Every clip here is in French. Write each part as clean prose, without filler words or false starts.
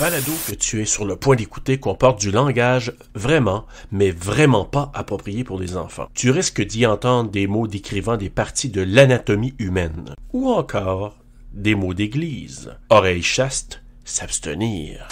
balado que tu es sur le point d'écouter comporte du langage vraiment, mais vraiment pas approprié pour les enfants. Tu risques d'y entendre des mots décrivant des parties de l'anatomie humaine, ou encore des mots d'église. Oreilles chastes, s'abstenir.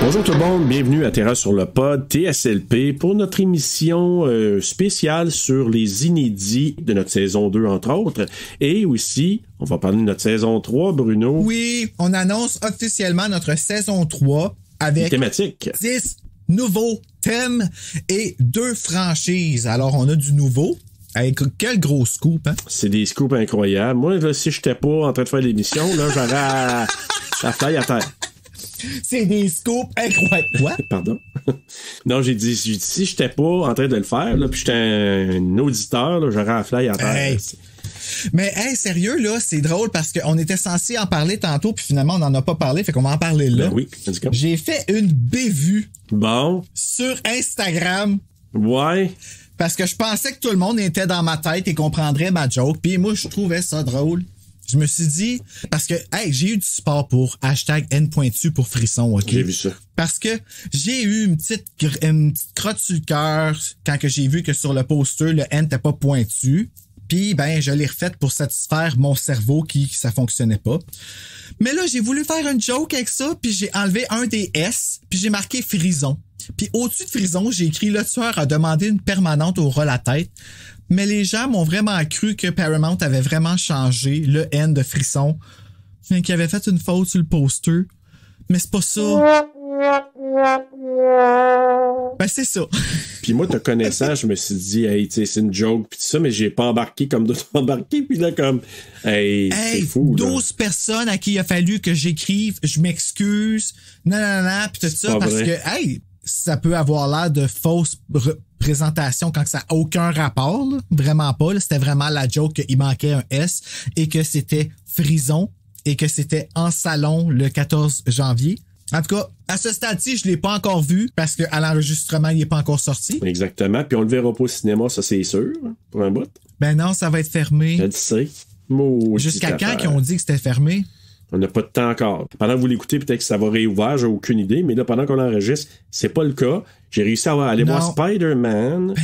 Bonjour tout le monde, bienvenue à Terra sur le pod TSLP pour notre émission spéciale sur les inédits de notre saison 2 entre autres. Et aussi, on va parler de notre saison 3, Bruno. Oui, on annonce officiellement notre saison 3 avec thématique. 10 nouveaux thèmes et 2 franchises. Alors, on a du nouveau. Hey, quel gros scoop, hein? C'est des scoops incroyables. Moi, là, si j'étais pas en train de faire l'émission, là, j'aurais la fly à terre. C'est des scoops incroyables. Quoi? Pardon? Non, j'ai dit, si j'étais pas en train de le faire, là, puis j'étais un auditeur, là, j'aurais la fly à terre. Hey. Mais, hey, sérieux, là, c'est drôle parce qu'on était censé en parler tantôt, puis finalement, on n'en a pas parlé, fait qu'on va en parler là. Ben oui, j'ai fait une bévue. Bon. Sur Instagram. Ouais. Parce que je pensais que tout le monde était dans ma tête et comprendrait ma joke, puis moi, je trouvais ça drôle. Je me suis dit, parce que, hey, j'ai eu du support pour #N.tu pour frisson, ok? J'ai vu ça. Parce que j'ai eu une petite crotte sur le cœur quand que j'ai vu que sur le poster, le N n'était pas pointu. Puis, ben, je l'ai refaite pour satisfaire mon cerveau qui ça fonctionnait pas. Mais là, j'ai voulu faire une joke avec ça, puis j'ai enlevé un des S, puis j'ai marqué frison. Puis au-dessus de frison, j'ai écrit le tueur a demandé une permanente au ras la tête. Mais les gens m'ont vraiment cru que Paramount avait vraiment changé le N de frisson, mais qu'il avait fait une faute sur le poster. Mais c'est pas ça. Ben c'est ça. Puis moi, te connaissant, je me suis dit, hey, tu sais, c'est une joke, pis tout ça, mais j'ai pas embarqué comme d'autres embarqué, puis là, comme, hey, c'est fou, 12 personnes à qui il a fallu que j'écrive, je m'excuse, non, pis tout ça, parce vrai. que, hey, ça peut avoir l'air de fausse présentation quand ça n'a aucun rapport, là. Vraiment pas, là. C'était vraiment la joke qu'il manquait un S et que c'était frison et que c'était en salon le 14 janvier. En tout cas, à ce stade-ci, je l'ai pas encore vu parce qu'à l'enregistrement, il est pas encore sorti. Exactement, puis on le verra pas au cinéma, ça c'est sûr, pour un bout. Ben non, ça va être fermé. Je le sais. Jusqu'à quand qu'ils ont dit que c'était fermé? On n'a pas de temps encore. Pendant que vous l'écoutez, peut-être que ça va réouvrir, j'ai aucune idée, mais là, pendant qu'on enregistre, c'est pas le cas. J'ai réussi à aller voir Spider-Man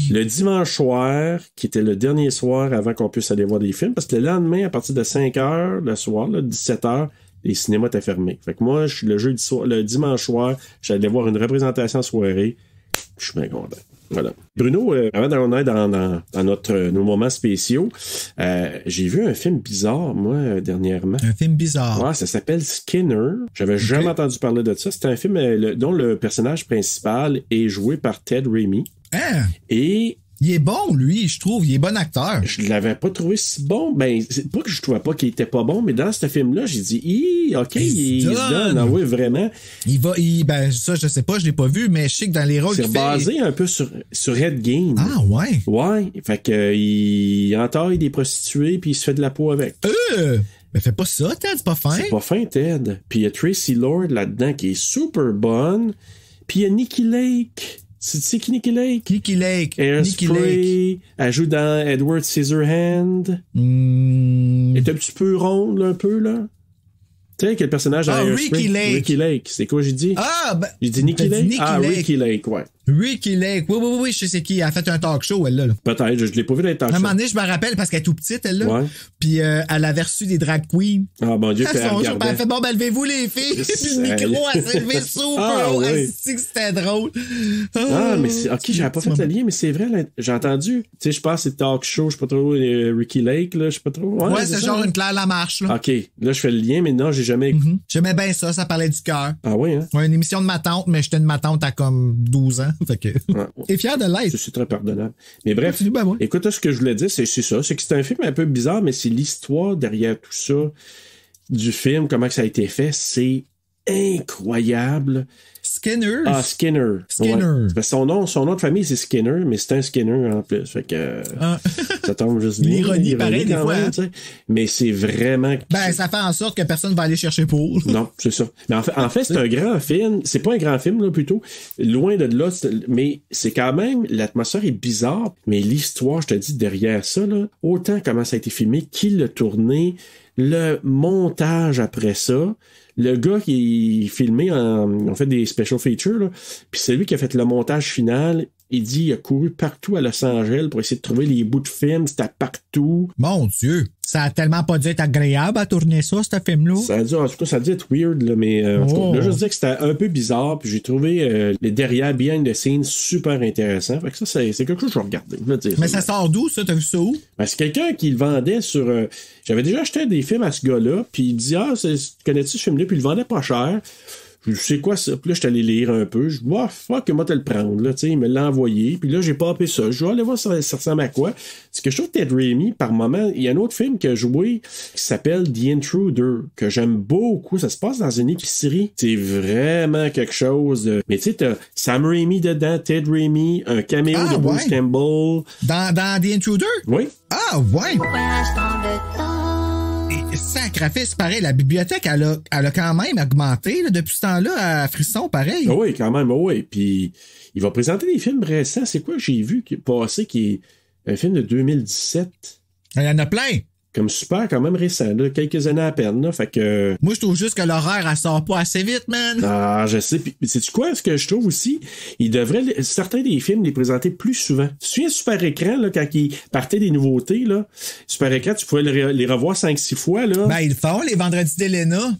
le dimanche soir, qui était le dernier soir avant qu'on puisse aller voir des films, parce que le lendemain, à partir de 5h le soir, là, 17h, les cinémas étaient fermés. Fait que moi, le dimanche soir, j'allais voir une représentation soirée. Je suis bien content. Voilà. Bruno, avant d'en aller dans nos moments spéciaux, j'ai vu un film bizarre, moi, dernièrement. Un film bizarre? Ouais, ça s'appelle Skinner. J'avais jamais entendu parler de ça. C'est un film dont le personnage principal est joué par Ted Raimi. Hein? Et il est bon, lui, je trouve. Il est bon acteur. Je l'avais pas trouvé si bon. Ben, c'est pas que je trouvais pas qu'il était pas bon, mais dans ce film-là, j'ai dit, OK, il se donne. Ah oui, vraiment. Ben, ça, je sais pas, je l'ai pas vu, mais je sais que dans les rôles c'est basé un peu sur Red Game. Ah, ouais. Ouais. Fait que, il entaille des prostituées, puis il se fait de la peau avec. Mais fais pas ça, Ted, c'est pas fin. C'est pas fin, Ted. Puis il y a Tracy Lord là-dedans qui est super bonne. Puis il y a Nikki Lake. C'est qui Nikki Lake? Nikki Lake. Hairspray. Elle joue dans Edward Scissorhands. Elle est un petit peu ronde, là, un peu, là. Tu sais, quel personnage dans Hairspray? Ricky Lake. C'est quoi j'ai dit? J'ai dit Nikki Lake? Ricky Lake, ouais. Ricky Lake. Oui, je sais qui. Elle a fait un talk show, elle, là. Peut-être, je l'ai pas vu dans les talk shows. À un moment donné, je me rappelle parce qu'elle est tout petite, elle, là. Ouais. Puis elle avait reçu des drag queens. Ah, mon Dieu, elle fait, bon, ben, levez-vous, les filles. Puis le micro, elle s'est levée super haut. Elle dit que c'était drôle. Mais c'est, OK, j'avais pas fait le lien, mais c'est vrai, là, j'ai entendu. Tu sais, je pense que c'est talk show, je sais pas trop, Ricky Lake, là, je sais pas trop. Ouais, c'est genre une Claire Lamarche, là. OK, là, je fais le lien, mais non, j'ai jamais écouté. J'aimais bien ça parlait du cœur. Ah oui, hein? Ouais, une émission de ma tante, mais j'étais de ma tante à comme 12 ans. Fait que. Et fier de l'être. C'est très pardonnable. Mais bref, écoute, ce que je voulais dire, c'est ça. C'est que c'est un film un peu bizarre, mais c'est l'histoire derrière tout ça, du film, comment que ça a été fait. C'est incroyable. Skinner. Ah, Skinner. Skinner. Ouais. Son nom de famille, c'est Skinner, mais c'est un Skinner en plus. Fait que ça tombe juste bien. L'ironie, pareil, des fois. Même, mais c'est vraiment... Ben, ça fait en sorte que personne va aller chercher pour. Non, c'est ça. Mais en fait, c'est un grand film. C'est pas un grand film, là, plutôt. Loin de là. Mais c'est quand même... L'atmosphère est bizarre, mais l'histoire, je te dis, derrière ça, là, autant comment ça a été filmé, qui l'a tourné, le montage après ça... Le gars qui est filmé en fait des special features, là, puis c'est lui qui a fait le montage final. Il dit il a couru partout à Los Angeles pour essayer de trouver les bouts de film, c'était partout. Mon Dieu! Ça a tellement pas dû être agréable à tourner ça, ce film-là. En tout cas, ça a dû être weird, là, mais en tout cas, là, je disais que c'était un peu bizarre, puis j'ai trouvé les derrière behind the scenes super intéressants. Fait que ça, c'est quelque chose que je vais regarder. Mais ça sort d'où, ça? T'as vu ça où? Ben, c'est quelqu'un qui le vendait sur... J'avais déjà acheté des films à ce gars-là, puis il dit connais-tu ce film-là? Puis il le vendait pas cher. Je sais quoi ça? Puis là, je suis allé lire un peu. Je dis, fuck, moi, te le prendre, là. Tu sais, il me l'a envoyé. Puis là, j'ai pas appelé ça. Je vais aller voir ça ressemble à quoi. C'est que je trouve Ted Raimi, par moment, il y a un autre film qu'il a joué qui s'appelle The Intruder, que j'aime beaucoup. Ça se passe dans une épicerie. C'est vraiment quelque chose de... Mais tu sais, t'as Sam Raimi dedans, Ted Raimi, un caméo de Bruce Campbell. Dans The Intruder? Oui. Ah, ouais! Sacrifice, pareil, la bibliothèque, elle a quand même augmenté là, depuis ce temps-là à Frisson, pareil. Ah oui, quand même, oui. Puis il va présenter des films récents. C'est quoi j'ai vu qui est passé, qui est un film de 2017? Il y en a plein. Comme super, quand même récent, là, quelques années à peine. Là, fait que... Moi, je trouve juste que l'horaire, elle sort pas assez vite, man. Ah, je sais. Puis, sais-tu quoi? Ce que je trouve aussi, il devrait, certains des films, les présenter plus souvent. Tu te souviens, Super Écran, là, quand il partait des nouveautés, là, Super Écran, tu pouvais les revoir 5-6 fois, là. Ben, ils le font, les Vendredis d'Elena.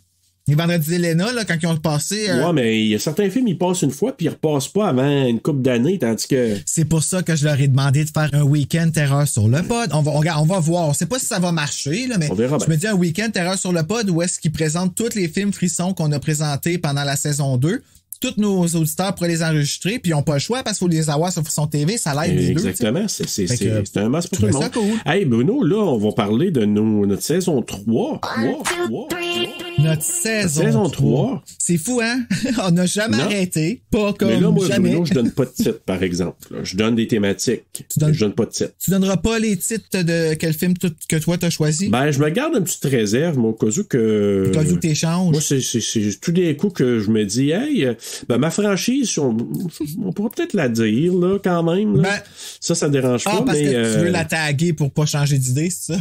Les Vendredis d'Elena, là, quand ils ont passé... Ouais, mais il y a certains films, ils passent une fois, puis ils repassent pas avant une couple d'années, tandis que... C'est pour ça que je leur ai demandé de faire un week-end terreur sur le pod. On va voir. On sait pas si ça va marcher, là, mais on verra je me dis un week-end terreur sur le pod où est-ce qu'ils présentent tous les films frissons qu'on a présentés pendant la saison 2. Tous nos auditeurs pourraient les enregistrer, puis ils n'ont pas le choix parce qu'il faut les avoir sur Frisson TV, ça l'aide les deux. Exactement, c'est un masque pour tout le monde. Cool. Hey Bruno, là, on va parler de notre saison 3. Notre saison 3. C'est fou, hein? On n'a jamais arrêté. Pas comme mais là, moi, jamais. Bruno, je donne pas de titre, par exemple. Là. Je donne des thématiques. Je donne pas de titre. Tu donneras pas les titres de quel film que toi t'as choisi? Ben, je me garde une petite réserve, mon cas où que... Au cas où t'échanges. Moi, c'est tout d'un coup que je me dis, hey, ben, ma franchise, on pourra peut-être la dire, là, quand même. Là. Ben, ça dérange pas. Parce mais, que tu veux la taguer pour pas changer d'idée, c'est ça?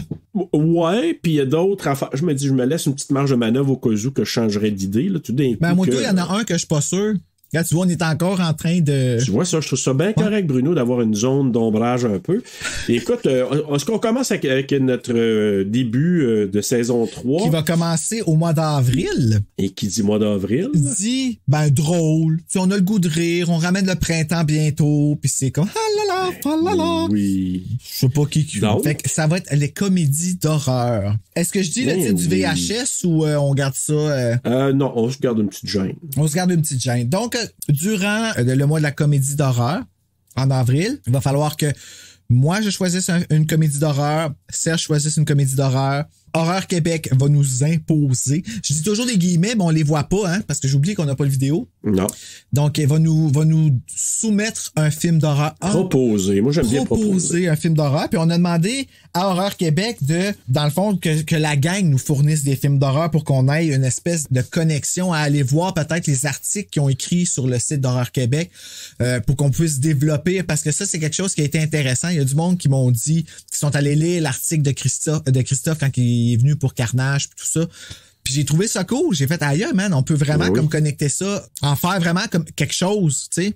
Ouais, puis il y a d'autres affaires. Je me dis, je me laisse une petite marge de manœuvre au cas où que je changerais d'idée, là, tout d'un coup. Ben, moi, il y en a un que je suis pas sûr. Là, tu vois, on est encore en train de... Tu vois, ça, je trouve ça bien correct, Bruno, d'avoir une zone d'ombrage un peu. Et écoute, est-ce qu'on commence avec notre début de saison 3? Qui va commencer au mois d'avril. Et qui dit mois d'avril? Dit, ben, drôle. Tu sais, on a le goût de rire, on ramène le printemps bientôt, puis c'est comme, ah là là. Oui. Je sais pas qui. Non. Fait que ça va être les comédies d'horreur. Est-ce que je dis le titre du VHS ou on garde ça? Non, on se garde une petite gêne. On se garde une petite gêne. Donc, durant le mois de la comédie d'horreur, en avril, il va falloir que moi, je choisisse une comédie d'horreur, Serge choisisse une comédie d'horreur, Horreur Québec va nous imposer. Je dis toujours des guillemets, mais on les voit pas, hein, parce que j'oublie qu'on n'a pas le vidéo. Non. Donc, elle va nous soumettre un film d'horreur. Proposer. Moi, j'aime bien proposer un film d'horreur. Puis on a demandé à Horreur Québec dans le fond, que la gang nous fournisse des films d'horreur pour qu'on ait une espèce de connexion à aller voir peut-être les articles qu'ils ont écrits sur le site d'Horreur Québec pour qu'on puisse développer. Parce que ça, c'est quelque chose qui a été intéressant. Il y a du monde qui m'ont dit, qui sont allés lire l'article de Christophe quand il est venu pour Carnage puis tout ça. Puis j'ai trouvé ça cool. J'ai fait ailleurs, man. On peut vraiment comme connecter ça, en faire vraiment comme quelque chose, tu sais.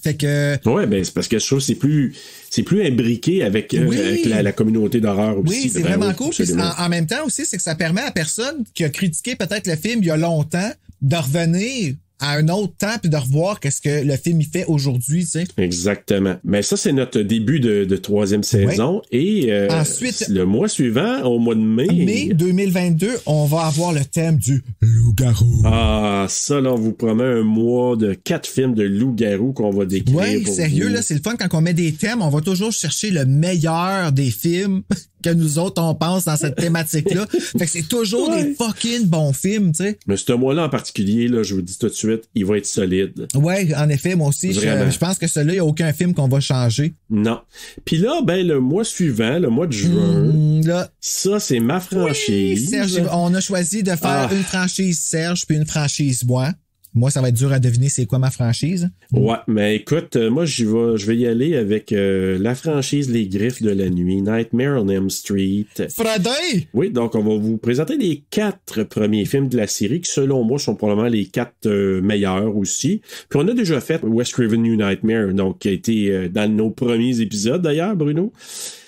Fait que. Ouais, ben c'est parce que je trouve que c'est plus imbriqué avec la communauté d'horreur aussi. Oui, c'est vraiment cool. Puis en même temps aussi, c'est que ça permet à personne qui a critiqué peut-être le film il y a longtemps de revenir à un autre temps puis de revoir qu'est-ce que le film il fait aujourd'hui, tu sais. Exactement. Mais ça, c'est notre début de troisième saison. Oui. Et ensuite, le mois suivant, au mois de mai 2022, on va avoir le thème du loup-garou. Ah, ça, là, on vous promet un mois de 4 films de loup-garou qu'on va décrire. Oui, pour sérieux, vous. là, c'est le fun quand on met des thèmes, on va toujours chercher le meilleur des films que nous autres, on pense dans cette thématique-là. Fait que c'est toujours des fucking bons films, tu sais. Mais ce mois-là en particulier, là, je vous dis tout de suite, il va être solide. Ouais, en effet, moi aussi, je pense que celui-là, il n'y a aucun film qu'on va changer. Non. Puis là, ben, le mois suivant, le mois de juin, là, ça, c'est ma franchise. Oui, Serge, on a choisi de faire une franchise Serge puis une franchise moi. Moi, ça va être dur à deviner c'est quoi ma franchise. Ouais, mais écoute, moi, je vais y aller avec la franchise Les Griffes de la Nuit, Nightmare on Elm Street. Friday! Oui, donc on va vous présenter les 4 premiers films de la série qui, selon moi, sont probablement les 4 meilleurs aussi. Puis on a déjà fait Wes Craven New Nightmare, donc qui a été dans nos premiers épisodes d'ailleurs, Bruno.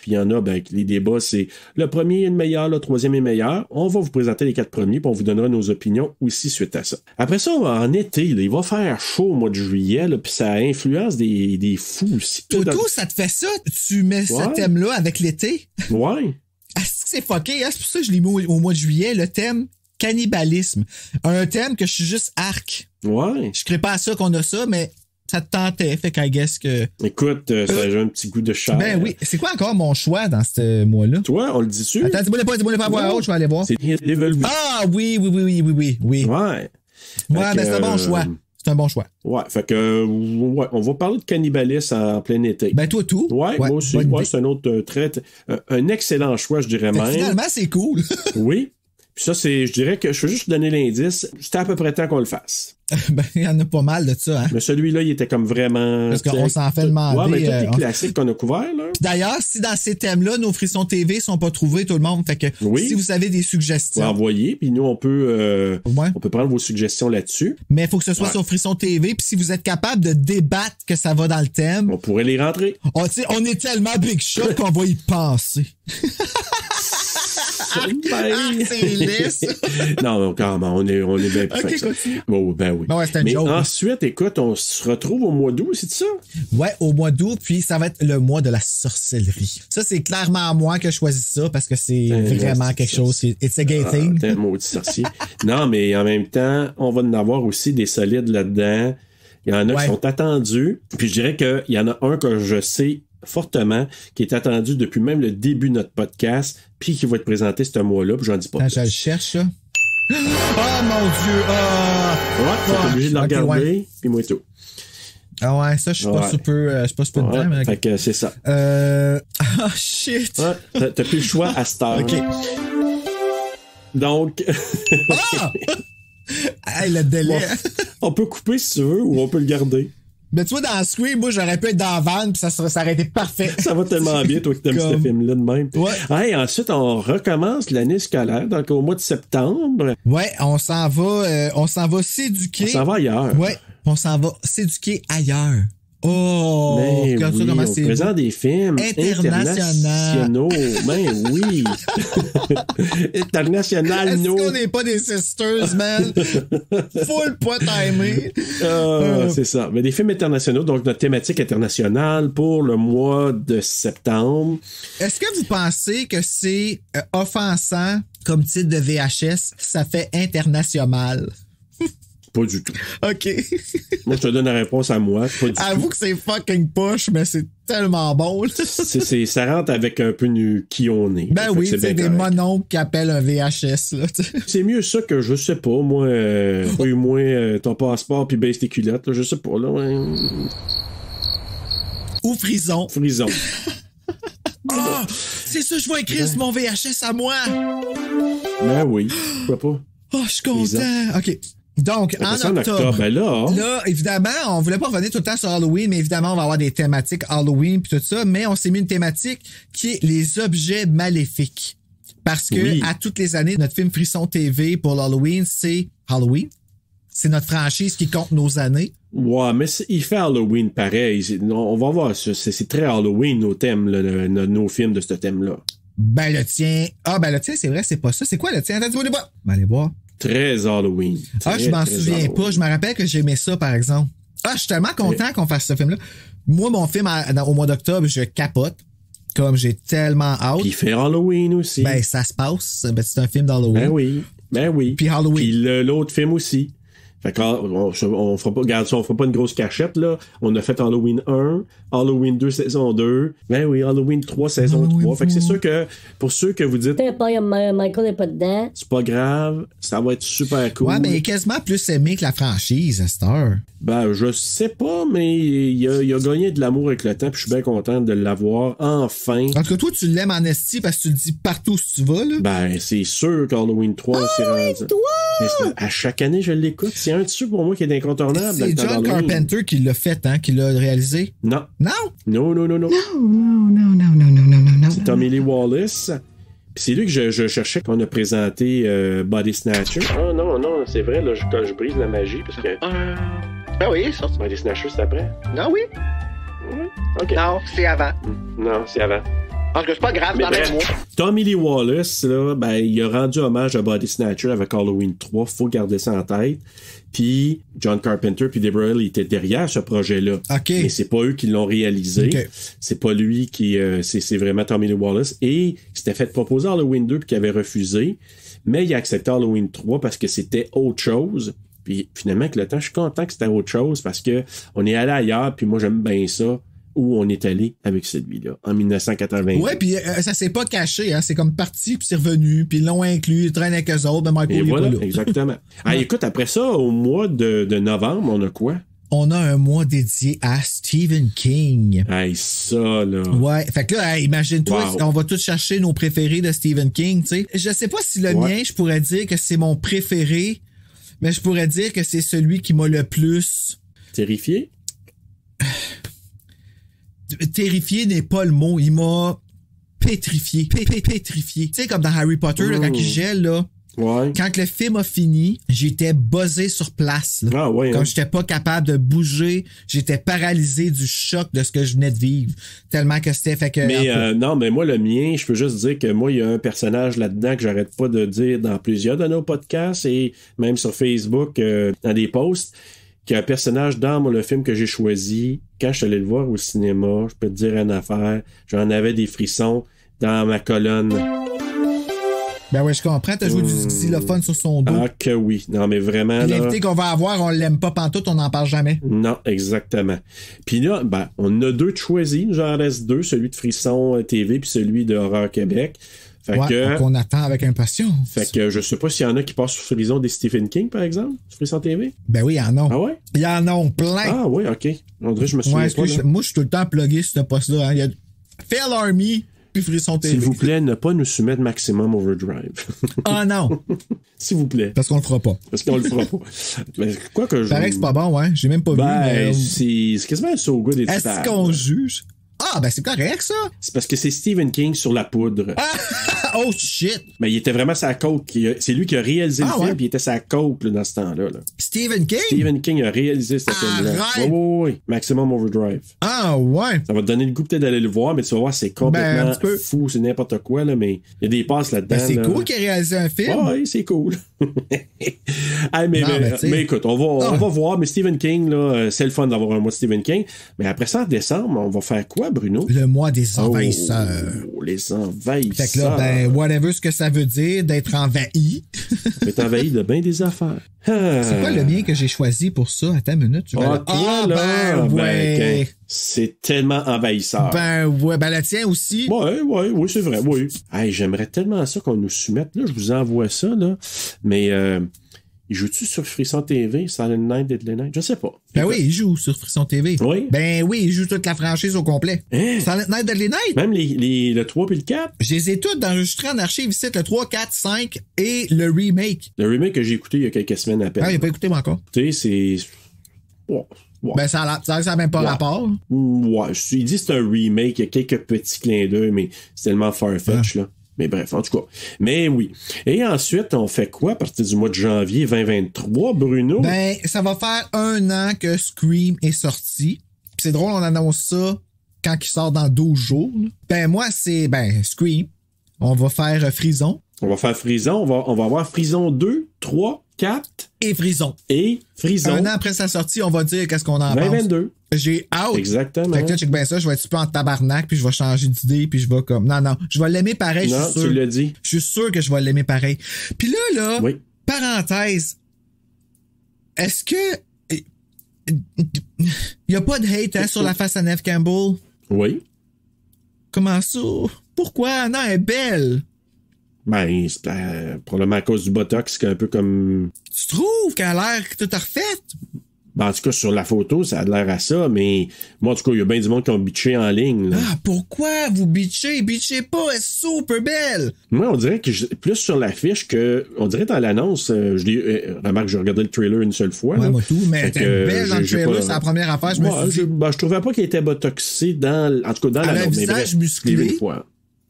Puis il y en a, ben, les débats, c'est le premier est le meilleur, le troisième est meilleur. On va vous présenter les 4 premiers, puis on vous donnera nos opinions aussi suite à ça. Après ça, en été, là, il va faire chaud au mois de juillet, puis ça influence des fous aussi. Toto, ça te fait ça? Tu mets ce thème-là avec l'été? Ouais. Ah, c'est fucké, hein? C'est pour ça que je l'ai mis au mois de juillet, le thème cannibalisme. Un thème que je suis juste arc. Ouais. Je crée pas à ça qu'on a ça, mais ça te tentait, fait qu'I guess que... Écoute, ça a un petit goût de chair. Ben oui. C'est quoi encore mon choix dans ce mois-là? Toi, on le dit-tu? Attends, dis-moi pas à voix haute, je vais aller voir. C'est Evil. Ah, oui. Ouais. Ouais, ben c'est un bon choix. C'est un bon choix. Ouais, fait que, ouais, on va parler de cannibalisme en plein été. Ben toi tout. Ouais, moi aussi. Ouais, c'est un autre un excellent choix, je dirais même. Finalement, c'est cool. Oui. Puis ça, je dirais que je veux juste donner l'indice. C'était à peu près temps qu'on le fasse. Ben, il y en a pas mal de ça, hein. Mais celui-là, il était comme vraiment... Parce qu'on s'en fait demander. Ouais, mais tous les classiques qu'on a couverts, là. D'ailleurs, si dans ces thèmes-là, nos frissons TV sont pas trouvés, tout le monde, fait que si vous avez des suggestions... Envoyez, puis nous, on peut prendre vos suggestions là-dessus. Mais il faut que ce soit sur Frisson TV, puis si vous êtes capable de débattre que ça va dans le thème... On pourrait les rentrer. On est tellement big shot qu'on va y penser. C'est lisse. Non, carrément, on est bien plus OK, ça. continue. Oh, ben oui. Ben ouais, mais joke, ensuite, écoute, on se retrouve au mois d'août, c'est ça? Ouais, au mois d'août, puis ça va être le mois de la sorcellerie. Ça, c'est clairement moi qui ai choisi ça parce que c'est vraiment quelque chose. It's a gay thing. T'es un maudit sorcier. Non, mais en même temps, on va en avoir aussi des solides là-dedans. Il y en a qui sont attendus. Puis je dirais qu'il y en a un que je sais fortement, qui est attendu depuis même le début de notre podcast, puis qui va être présenté ce mois-là, puis j'en dis pas plus. Je le cherche, là. Oh mon Dieu! Ouais, t'es obligé de le regarder, puis moi et tout. Ah ouais, ça, je suis pas super dedans, mais... Fait que c'est ça. Oh shit! Ouais, t'as plus le choix à cette heure. OK. Donc... Hey, le délai! On peut couper si tu veux, ou on peut le garder. Mais tu vois, dans Scream, moi, j'aurais pu être dans la van, puis ça aurait été parfait. Ça va tellement bien, toi qui t'aimes ce film-là de même. Ouais. Hey, ensuite, on recommence l'année scolaire, donc au mois de septembre. Ouais, on s'en va s'éduquer. On s'en va ailleurs. Ouais, on s'en va s'éduquer ailleurs. Oh, mais regarde oui, ça comment on c'est présente des films internationaux. Ben oui. International, Est-ce no. qu'on n'est pas des sisters, man? Full pas timé. C'est ça. Mais des films internationaux, donc notre thématique internationale pour le mois de septembre. Est-ce que vous pensez que c'est offensant comme titre de VHS? Ça fait international. Pas du tout. OK. Moi, je te donne la réponse à moi. Pas du Avoue tout. que c'est fucking poche, mais c'est tellement bon. Ça rentre avec un peu qui on est. Ben oui, c'est des mononcles qui appellent un VHS. Là, c'est mieux ça que, je sais pas, moi, ton passeport puis baisse tes culottes. Là, je sais pas. Là, ouais. Ou Frison. Frison. Ah! C'est ça, je vais écrire sur mon VHS à moi. Ben oui, pourquoi pas. Oh, je suis content. OK. Donc, en octobre, ben là, évidemment, on voulait pas revenir tout le temps sur Halloween, mais évidemment, on va avoir des thématiques Halloween puis tout ça, mais on s'est mis une thématique qui est les objets maléfiques. Parce que, à toutes les années, notre film Frisson TV pour l'Halloween, c'est Halloween. C'est notre franchise qui compte nos années. Ouais, mais il fait Halloween pareil. On va voir, c'est très Halloween nos thèmes, nos films de ce thème-là. Ben, le tien, c'est vrai, c'est pas ça. C'est quoi le tien? Dis-moi, allez voir. Très Halloween. Je m'en souviens Halloween. Pas. Je me rappelle que j'aimais ça, par exemple. Je suis tellement content qu'on fasse ce film-là. Moi, mon film, au mois d'octobre, je capote. Comme j'ai tellement hâte. Puis il fait Halloween aussi. Ben, ça se passe. Ben, c'est un film d'Halloween. Ben oui. Puis Halloween. Puis l'autre film aussi. Fait qu'on on fera pas, regarde ça, on fera pas une grosse cachette, là. On a fait Halloween 1, Halloween 2, saison 2. Ben oui, Halloween 3, saison 3. Fait que c'est sûr que, pour ceux que vous dites, Michael n'est pas dedans. c'est pas grave, ça va être super cool. Ouais, mais quasiment plus aimé que la franchise, à cette heure. Ben, je sais pas, mais il a gagné de l'amour avec le temps, puis je suis bien content de l'avoir, enfin. En tout cas, toi, tu l'aimes en esti parce que tu le dis partout où tu vas, là. Ben, c'est sûr qu'Halloween 3, c'est rendu. À chaque année, je l'écoute. C'est un dessus pour moi qui est incontournable. C'est John Carpenter qui l'a fait, hein, qui l'a réalisé. Non. Non? Non. Non. C'est Tommy Lee Wallace. Puis c'est lui que je cherchais quand on a présenté Body Snatcher. Ah non, c'est vrai, là, quand je brise la magie, parce que... Ben oui, ça. Body Snatcher, c'est après? Non, oui. Oui, OK. Non, c'est avant. Non, c'est avant. En tout cas, c'est pas grave, dans le mois. Tommy Lee Wallace, là, ben, il a rendu hommage à Body Snatcher avec Halloween 3. Faut garder ça en tête. Puis John Carpenter puis Deborah Hill étaient derrière ce projet-là. OK. Mais c'est pas eux qui l'ont réalisé. OK. C'est pas lui qui... c'est vraiment Tommy Lee Wallace. Et il s'était fait proposer Halloween 2 puis qu'il avait refusé. Mais il a accepté Halloween 3 parce que c'était autre chose. Puis finalement, avec le temps, je suis content que c'était autre chose parce que on est allé ailleurs puis moi, j'aime bien ça. Où on est allé avec celui-là, en 1980. Ouais, puis ça s'est pas caché, hein. C'est comme parti, puis c'est revenu, puis ils l'ont inclus, ils traînent avec eux autres, ben Michael Et voilà, est pas là. exactement. Ah, écoute, après ça, au mois de novembre, on a quoi? On a un mois dédié à Stephen King. Hey, ça, là. Ouais, fait que là, imagine-toi, Wow. on va tous chercher nos préférés de Stephen King, tu sais. Je sais pas si le mien, je pourrais dire que c'est mon préféré, mais je pourrais dire que c'est celui qui m'a le plus... Terrifié? Terrifié n'est pas le mot, il m'a pétrifié. Pétrifié. Tu sais, comme dans Harry Potter, là, quand il gèle, là. Ouais. Quand le film a fini, j'étais buzzé sur place. Là. Ah ouais. Comme j'étais pas capable de bouger, j'étais paralysé du choc de ce que je venais de vivre. Tellement que c'était fait que... Mais non, mais moi, le mien, je peux juste dire que moi, il y a un personnage là-dedans que j'arrête pas de dire dans plusieurs de nos podcasts et même sur Facebook, dans des posts, qu'il y a un personnage dans le film que j'ai choisi. Quand je suis allé le voir au cinéma, je peux te dire une affaire, j'en avais des frissons dans ma colonne. Ben ouais, je comprends, t'as joué du xylophone sur son dos. Ah que oui. Non, mais vraiment, Puis là... l'invité qu'on va avoir, on l'aime pas pantoute, on n'en parle jamais. Non, exactement. Puis là, ben, on a deux de choisis. J'en reste deux, celui de Frisson TV puis celui de Horreur Québec. Fait que... donc on attend avec impatience. Fait que je sais pas s'il y en a qui passent sur Frisson des Stephen King, par exemple, sur Frisson TV. Ben oui, il y en a. Ah ouais? Il y en a plein. Ah ouais, ok. On dirait que je me souviens pas. Là. Moi, je suis tout le temps plugué sur ce poste-là. Hein. Il y a Fail Army puis Frisson TV. S'il vous plaît, ne pas nous soumettre Maximum Overdrive. Ah non! S'il vous plaît. Parce qu'on le fera pas. Parce qu'on le fera pas. Mais quoi que je... Paraît que c'est pas bon, ouais. J'ai même pas vu. Mais... c'est quasiment un so good et est-ce qu'on juge? Ah, ben c'est correct, ça. C'est parce que c'est Stephen King sur la poudre. Oh shit! Mais il était vraiment sa coke. C'est lui qui a réalisé le film, puis il était sa coke là, dans ce temps-là. Là. Stephen King? Stephen King a réalisé ce film-là. Oui. Maximum Overdrive. Ah ouais? Ça va te donner le goût peut-être d'aller le voir, mais tu vas voir, c'est complètement fou, c'est n'importe quoi, là, mais il y a des passes là-dedans. Ben, c'est là. cool qu'il ait réalisé un film. Oui, c'est cool. Hey, mais écoute, on va voir, mais Stephen King, là, c'est le fun d'avoir un mois de Stephen King. Mais après ça, en décembre, on va faire quoi, Bruno? Le mois des envahisseurs. Oh, les envahisseurs. Fait que là, ben, whatever ce que ça veut dire d'être envahi. T'es envahi de bien des affaires. C'est quoi le mien que j'ai choisi pour ça? Attends une minute. Toi, là, ouais. C'est tellement envahisseur. Ben ouais, ben le tien aussi. Oui, c'est vrai, oui. Hey, j'aimerais tellement ça qu'on nous soumette, là, je vous envoie ça, là. Mais, il joue-tu sur Frisson TV, Silent Night, Deadly Night? Je sais pas. Ben oui, il joue sur Frisson TV. Oui. Ben oui, il joue toute la franchise au complet. Hein? Silent Night, Deadly Night? Même le 3 puis le 4? Je les ai toutes enregistrées en archive ici, le 3, 4, 5 et le remake. Le remake que j'ai écouté il y a quelques semaines à peine. Ah, il n'a pas écouté moi encore. Tu sais, c'est... Ouais. Ben, ça n'a même pas rapport. Ouais, il dit que c'est un remake, il y a quelques petits clins d'œil, mais c'est tellement farfetch, là. Mais bref, en tout cas. Mais oui. Et ensuite, on fait quoi à partir du mois de janvier 2023, Bruno? Ben, ça va faire 1 an que Scream est sorti. Puis c'est drôle, on annonce ça quand il sort dans 12 jours. Là. Ben, moi, c'est, Scream. On va faire Frison. On va faire Frison. On va avoir Frison 2, 3, 4. Et Frison. Et Frison. 1 an après sa sortie, on va dire qu'est-ce qu'on en 2022. pense. J'ai out. Exactement. Fait que là, check bien ça, je vais être super en tabarnak, puis je vais changer d'idée, puis je vais comme... Non, je vais l'aimer pareil, je suis sûr. Non, tu l'as dit. Je suis sûr que je vais l'aimer pareil. Puis là, oui. parenthèse, est-ce que... Il n'y a pas de hate sur la face à Neve Campbell? Oui. Comment ça? Pourquoi? Non, elle est belle. Ben, c'est probablement à cause du Botox, qui est un peu comme... Tu trouves qu'elle a l'air toute refaite? Ben, en tout cas, sur la photo, ça a l'air à ça, mais moi, en tout cas, il y a bien du monde qui ont bitché en ligne. Là. Ah, pourquoi vous bitchez? Bitchez pas, elle est super belle! Moi, on dirait que plus sur l'affiche que... On dirait dans l'annonce, remarque, j'ai regardé le trailer une seule fois. Ouais, là. moi tout, mais elle était belle dans le trailer, c'est la première affaire, je me suis dit... Je trouvais pas qu'elle était botoxée en tout cas, dans l'annonce. Elle a un visage musclé. Fois.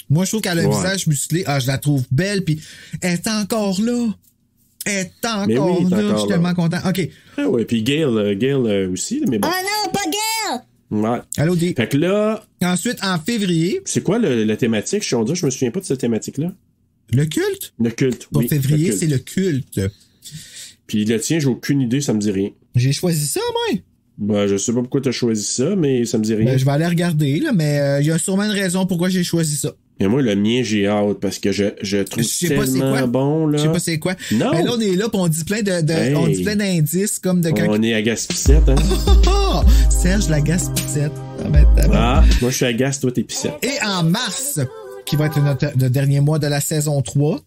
Moi, je trouve qu'elle a un visage musclé. Ah, je la trouve belle, puis elle est encore là. Elle est encore là. Je suis tellement content. OK. Ah ouais, puis Gail aussi, mais bon. Oh non, pas Gail! Ouais. Allô, D. Fait que là... Ensuite, en février... C'est quoi la thématique? Je me souviens pas de cette thématique-là. Le culte? Le culte, Pour oui. février, c'est le culte. Puis le tien, j'ai aucune idée, ça me dit rien. J'ai choisi ça, moi. Ben, je sais pas pourquoi t'as choisi ça, mais ça me dit rien. Ben, je vais aller regarder, là, mais il y a sûrement une raison pourquoi j'ai choisi ça. Et moi, le mien, j'ai hâte parce que je trouve tellement bon, là. Je sais pas c'est quoi. Non. Mais là, on est là, pis on dit plein on dit plein d'indices, comme de... On est à Gaspicette, hein. Serge la Gaspicette. Ah, moi, je suis à Gas, toi, t'es Picette. Et en mars, qui va être le dernier mois de la saison 3,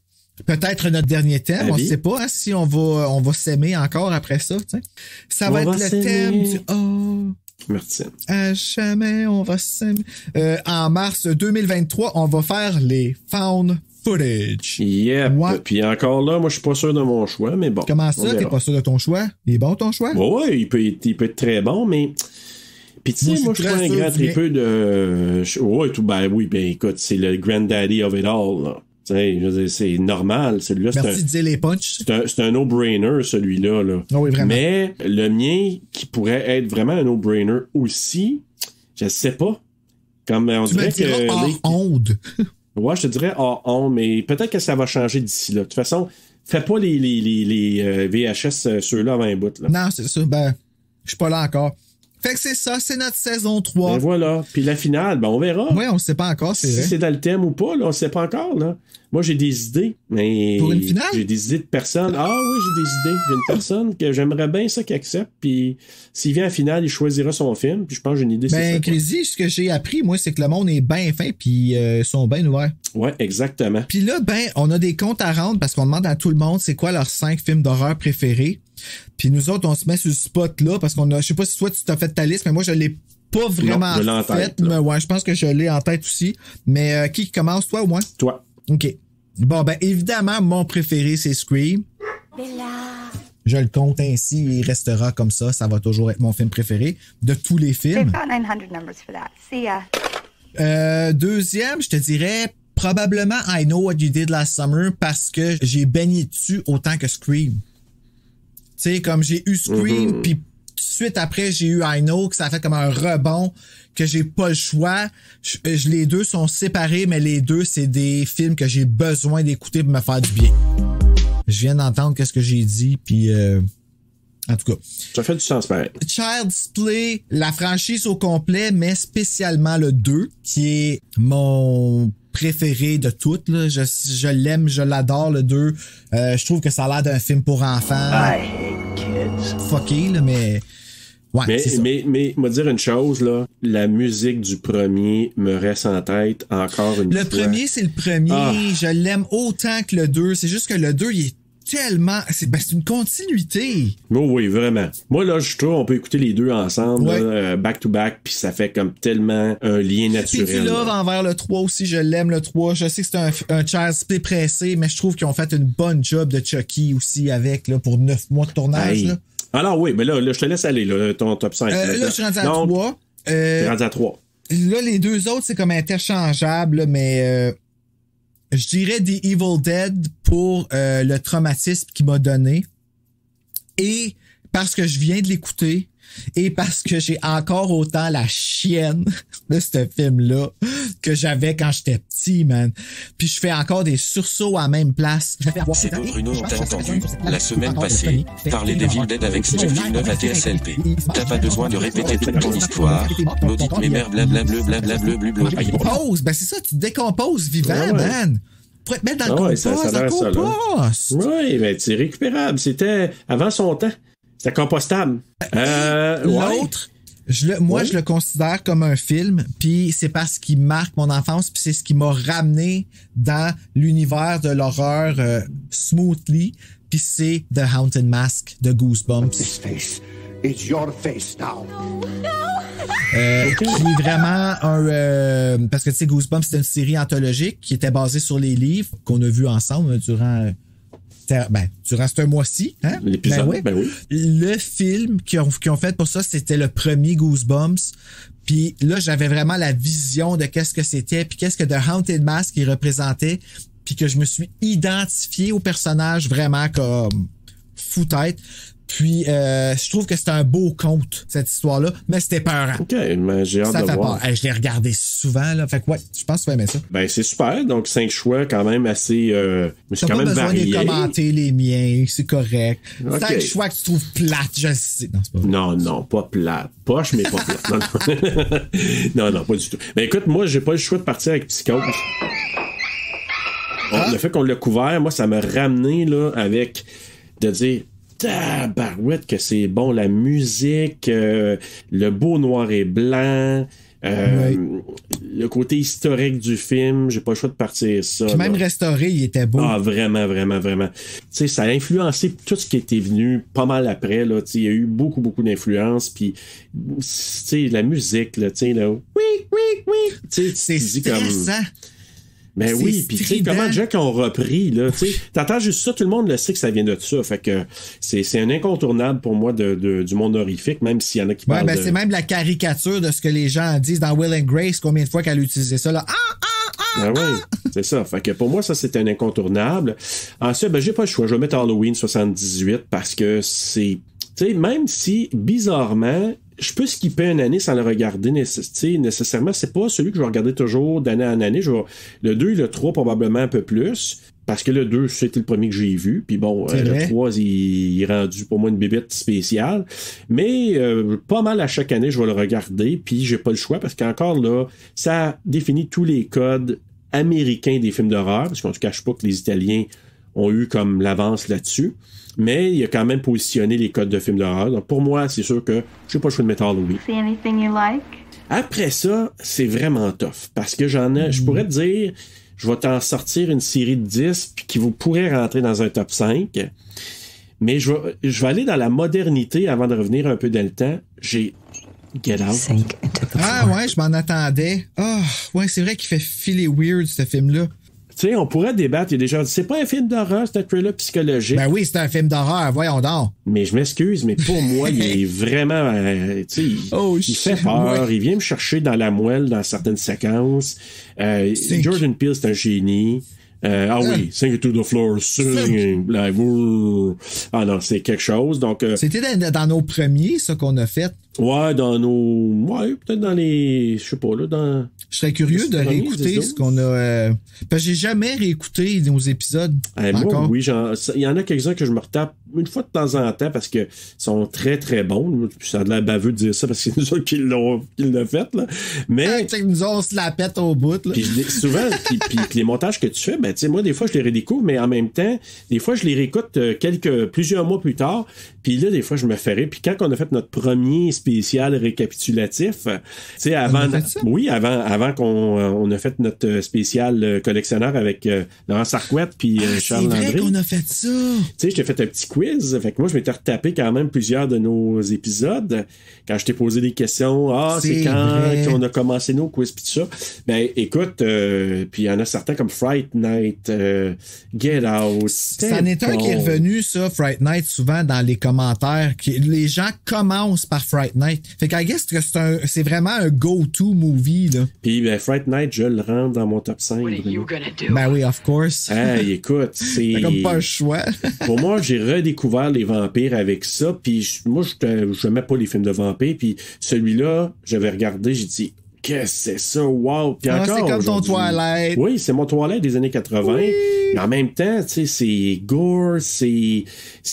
peut-être notre dernier thème, on ne sait pas hein, si on va s'aimer encore après ça. T'sais. Ça va être le thème du... Oh... Merci. À jamais, on va s'aimer. En mars 2023, on va faire les found footage. Yep. Ouais. Puis encore là, moi, je suis pas sûr de mon choix, mais bon. Comment ça, t'es pas sûr de ton choix? Il est bon, ton choix? Ouais, il peut être très bon, mais... Puis tu sais, moi, je suis pas un grand tripeux de... Ouais, tout, ben oui, ben écoute, c'est le granddaddy of it all, là. Tu sais, je veux dire, c'est normal, celui-là. Merci de dire les punchs. C'est un no-brainer, celui-là. Là. Oh oui, vraiment. Mais le mien, qui pourrait être vraiment un no-brainer aussi, je sais pas. Comme on dirait que... hors onde. Ouais, je te dirais hors onde, mais peut-être que ça va changer d'ici là. De toute façon, fais pas les VHS ceux-là avant un bout. Là. Non, c'est ça. Ben, je suis pas là encore. Fait que c'est ça, c'est notre saison 3. Ben voilà. Puis la finale, ben on verra. Oui, on sait pas encore, c'est vrai. Si c'est dans le thème ou pas, là, on sait pas encore, là. Moi, j'ai des idées, mais... Pour une finale? J'ai des idées de personnes. Ah oui, j'ai des idées. J'ai une personne que j'aimerais bien ça qu'il accepte, puis s'il vient à la finale, il choisira son film, puis je pense que j'ai une idée. Ben, Crazy, ce que j'ai appris, moi, c'est que le monde est bien fin, puis ils sont bien ouverts. Ouais, exactement. Puis là, ben, on a des comptes à rendre, parce qu'on demande à tout le monde c'est quoi leurs 5 films d'horreur préférés. Puis nous autres, on se met sur le spot là parce qu'on a, je sais pas si toi tu t'as fait ta liste, mais moi je l'ai pas vraiment faite. Mais ouais, je pense que je l'ai en tête aussi. Mais qui commence, toi ou moi? Toi. OK. Bon, ben évidemment, mon préféré, c'est Scream. Bella. Je le compte ainsi, il restera comme ça. Ça va toujours être mon film préféré de tous les films. Deuxième, je te dirais probablement I Know What You Did Last Summer parce que j'ai baigné dessus autant que Scream. Tu sais, comme j'ai eu Scream, puis tout de suite après, j'ai eu I Know, que ça a fait comme un rebond, que j'ai pas le choix. Les deux sont séparés, mais les deux, c'est des films que j'ai besoin d'écouter pour me faire du bien. Je viens d'entendre qu'est-ce que j'ai dit, puis en tout cas. Ça fait du sens, pareil. Child's Play, la franchise au complet, mais spécialement le 2, qui est mon préféré de toutes. Là. Je l'aime, je l'adore, le 2. Je trouve que ça a l'air d'un film pour enfants. I hate kids. Fucké, là, mais... Ouais, mais moi dire une chose, là, la musique du premier me reste en tête encore une fois. Le premier, c'est le premier. Ah. Je l'aime autant que le 2. C'est juste que le 2, il est tellement... C'est une continuité. Oh oui, vraiment. Moi, là, je trouve on peut écouter les deux ensemble, là, back to back, puis ça fait comme tellement un lien naturel. Puis là, envers le 3 aussi, je l'aime, le 3. Je sais que c'est un Child's Play pressé, mais je trouve qu'ils ont fait une bonne job de Chucky aussi avec, là, pour 9 mois de tournage. Là. Alors oui, mais là, je te laisse aller, là, ton top 5. Là, je suis rendu à 3. Je suis rendu à 3. Là, les deux autres, c'est comme interchangeable, là, mais je dirais The Evil Dead pour le traumatisme qu'il m'a donné. Et parce que je viens de l'écouter, et parce que j'ai encore autant la chienne de ce film-là que j'avais quand j'étais petit, man. Puis je fais encore des sursauts à la même place. C'est Bruno, on t'a entendu la semaine passée parler des Evil Dead avec Steve Villeneuve à TSLP. T'as pas besoin de répéter toute ton histoire. Maudite mémère blablableu blablableu blablableu. Pause, ben c'est ça, tu décomposes vivant, man. Pour te mettre dans le compost, Oui, ben c'est récupérable. C'était avant son temps. C'était compostable. L'autre, je le considère comme un film, puis c'est parce qu'il marque mon enfance, puis c'est ce qui m'a ramené dans l'univers de l'horreur smoothly, puis c'est The Haunted Mask de Goosebumps. This face is your face now. Qui est vraiment un... parce que tu sais, Goosebumps, c'était une série anthologique qui était basée sur les livres qu'on a vus ensemble durant ce mois-ci. Hein? L'épisode, ben oui. Le film qu'ils ont fait pour ça, c'était le premier Goosebumps. Puis là, j'avais vraiment la vision de qu'est-ce que c'était, puis qu'est-ce que The Haunted Mask il représentait, puis que je me suis identifié au personnage vraiment comme fou-tête. Puis, je trouve que c'était un beau conte, cette histoire-là, mais c'était peurant. OK, mais j'ai hâte de voir. Je l'ai regardé souvent, là. Fait que, ouais, je pense que tu vas aimer ça. Ben, c'est super. Donc, 5 choix quand même assez, t'as quand pas même besoin varié. de commenter les miens, c'est correct. Okay. 5 choix que tu trouves plates, je sais. Non, c'est pas vrai. Non, pas plate. Poche, mais pas plate. Non, pas du tout. Ben, écoute, moi, j'ai pas le choix de partir avec Psychose. Le fait qu'on l'a couvert, moi, ça m'a ramené, là, avec de dire... Tabarouette que c'est bon, la musique, le beau noir et blanc, le côté historique du film, j'ai pas le choix de partir ça. Puis même restauré, il était beau. Ah, vraiment. Tu sais, ça a influencé tout ce qui était venu pas mal après, là. Tu sais, il y a eu beaucoup d'influence, puis, tu sais, la musique, là, tu sais, là, oui. Tu sais, c'est stressant. Ben oui, puis tu sais, comment de gens qui ont repris, là, tu sais, t'entends juste ça, tout le monde le sait que ça vient de ça, fait que c'est un incontournable pour moi du monde horrifique, même s'il y en a qui parlent c'est même la caricature de ce que les gens disent dans Will and Grace, combien de fois qu'elle a utilisé ça, là. Ben oui, c'est ça, fait que pour moi, ça, c'est un incontournable. Ensuite, j'ai pas le choix, je vais mettre Halloween 78 parce que c'est, tu sais, même si, bizarrement, je peux skipper une année sans le regarder nécessairement. C'est pas celui que je vais regarder toujours d'année en année. Le 2 et le 3 probablement un peu plus. Parce que le 2, c'était le premier que j'ai vu. Puis bon, le 3, il est rendu pour moi une bébête spéciale. Mais pas mal à chaque année, je vais le regarder. Puis j'ai pas le choix parce qu'encore là, ça définit tous les codes américains des films d'horreur. Parce qu'on ne se cache pas que les Italiens ont eu comme l'avance là-dessus. Mais il a quand même positionné les codes de films d'horreur. Donc pour moi, c'est sûr que j'ai pas le choix de mettre Halloween. See anything you like? Après ça, c'est vraiment tough. Parce que je pourrais te dire, je vais t'en sortir une série de 10 puis qui vous pourrait rentrer dans un top 5. Mais je vais aller dans la modernité avant de revenir un peu dans le temps. J'ai Get Out. Ah ouais, je m'en attendais. Ouais, c'est vrai qu'il fait filer weird, ce film-là. Tu sais, on pourrait débattre. Il y a des gens qui disent, c'est pas un film d'horreur, c'est un thriller psychologique. Ben oui, c'est un film d'horreur, voyons donc. Mais je m'excuse, mais pour moi, il est vraiment... tu sais, il fait peur. Il vient me chercher dans la moelle dans certaines séquences. Jordan Peele, c'est un génie. Oui, Sing It to the Floor, singing. Ah non, c'est quelque chose. Donc, c'était dans nos premiers, ça, qu'on a fait. Ouais, peut-être dans les... Je sais pas, là, dans... Je serais curieux de réécouter ce qu'on a... Parce que j'ai jamais réécouté nos épisodes. Moi, oui, il y en a quelques-uns que je me retape une fois de temps en temps parce que sont très, très bons. Ça a de l'air baveux de dire ça parce que c'est nous autres qui l'ont fait, là. Mais... nous on se la pète au bout, là. Puis souvent, puis les montages que tu fais, ben, tu sais, moi, des fois, je les redécouvre, mais en même temps, des fois, je les réécoute plusieurs mois plus tard. Puis là, des fois, je me ferais. Puis quand on a fait notre premier spécial récapitulatif, tu sais, avant qu'on a fait notre spécial collectionneur avec Laurent Sarquette puis Charles Landry. C'est vrai qu'on a fait ça. Tu sais, je t'ai fait un petit quiz. Fait que moi, je m'étais retapé quand même plusieurs de nos épisodes. Quand je t'ai posé des questions, c'est quand qu'on a commencé nos quiz pis tout ça. Ben, écoute, puis il y en a certains comme Fright Night, Get Out. Ça en est un qui est revenu, ça, Fright Night, souvent dans les commentaires. Les gens commencent par Fright Night. Fait qu'I guess que c'est vraiment un go-to movie, là. Puis, ben, Fright Night, je le rentre dans mon top 5. Ben oui, of course. Hey, écoute, c'est... T'as comme pas un choix. Pour moi, j'ai redécouvert les vampires avec ça, puis moi, je mets pas les films de vampires, puis celui-là, j'avais regardé, j'ai dit, qu'est-ce que c'est ça? Wow! Puis encore, c'est comme ton Twilight. Oui, c'est mon Twilight des années 80. Oui. Mais en même temps, tu sais, c'est gore, c'est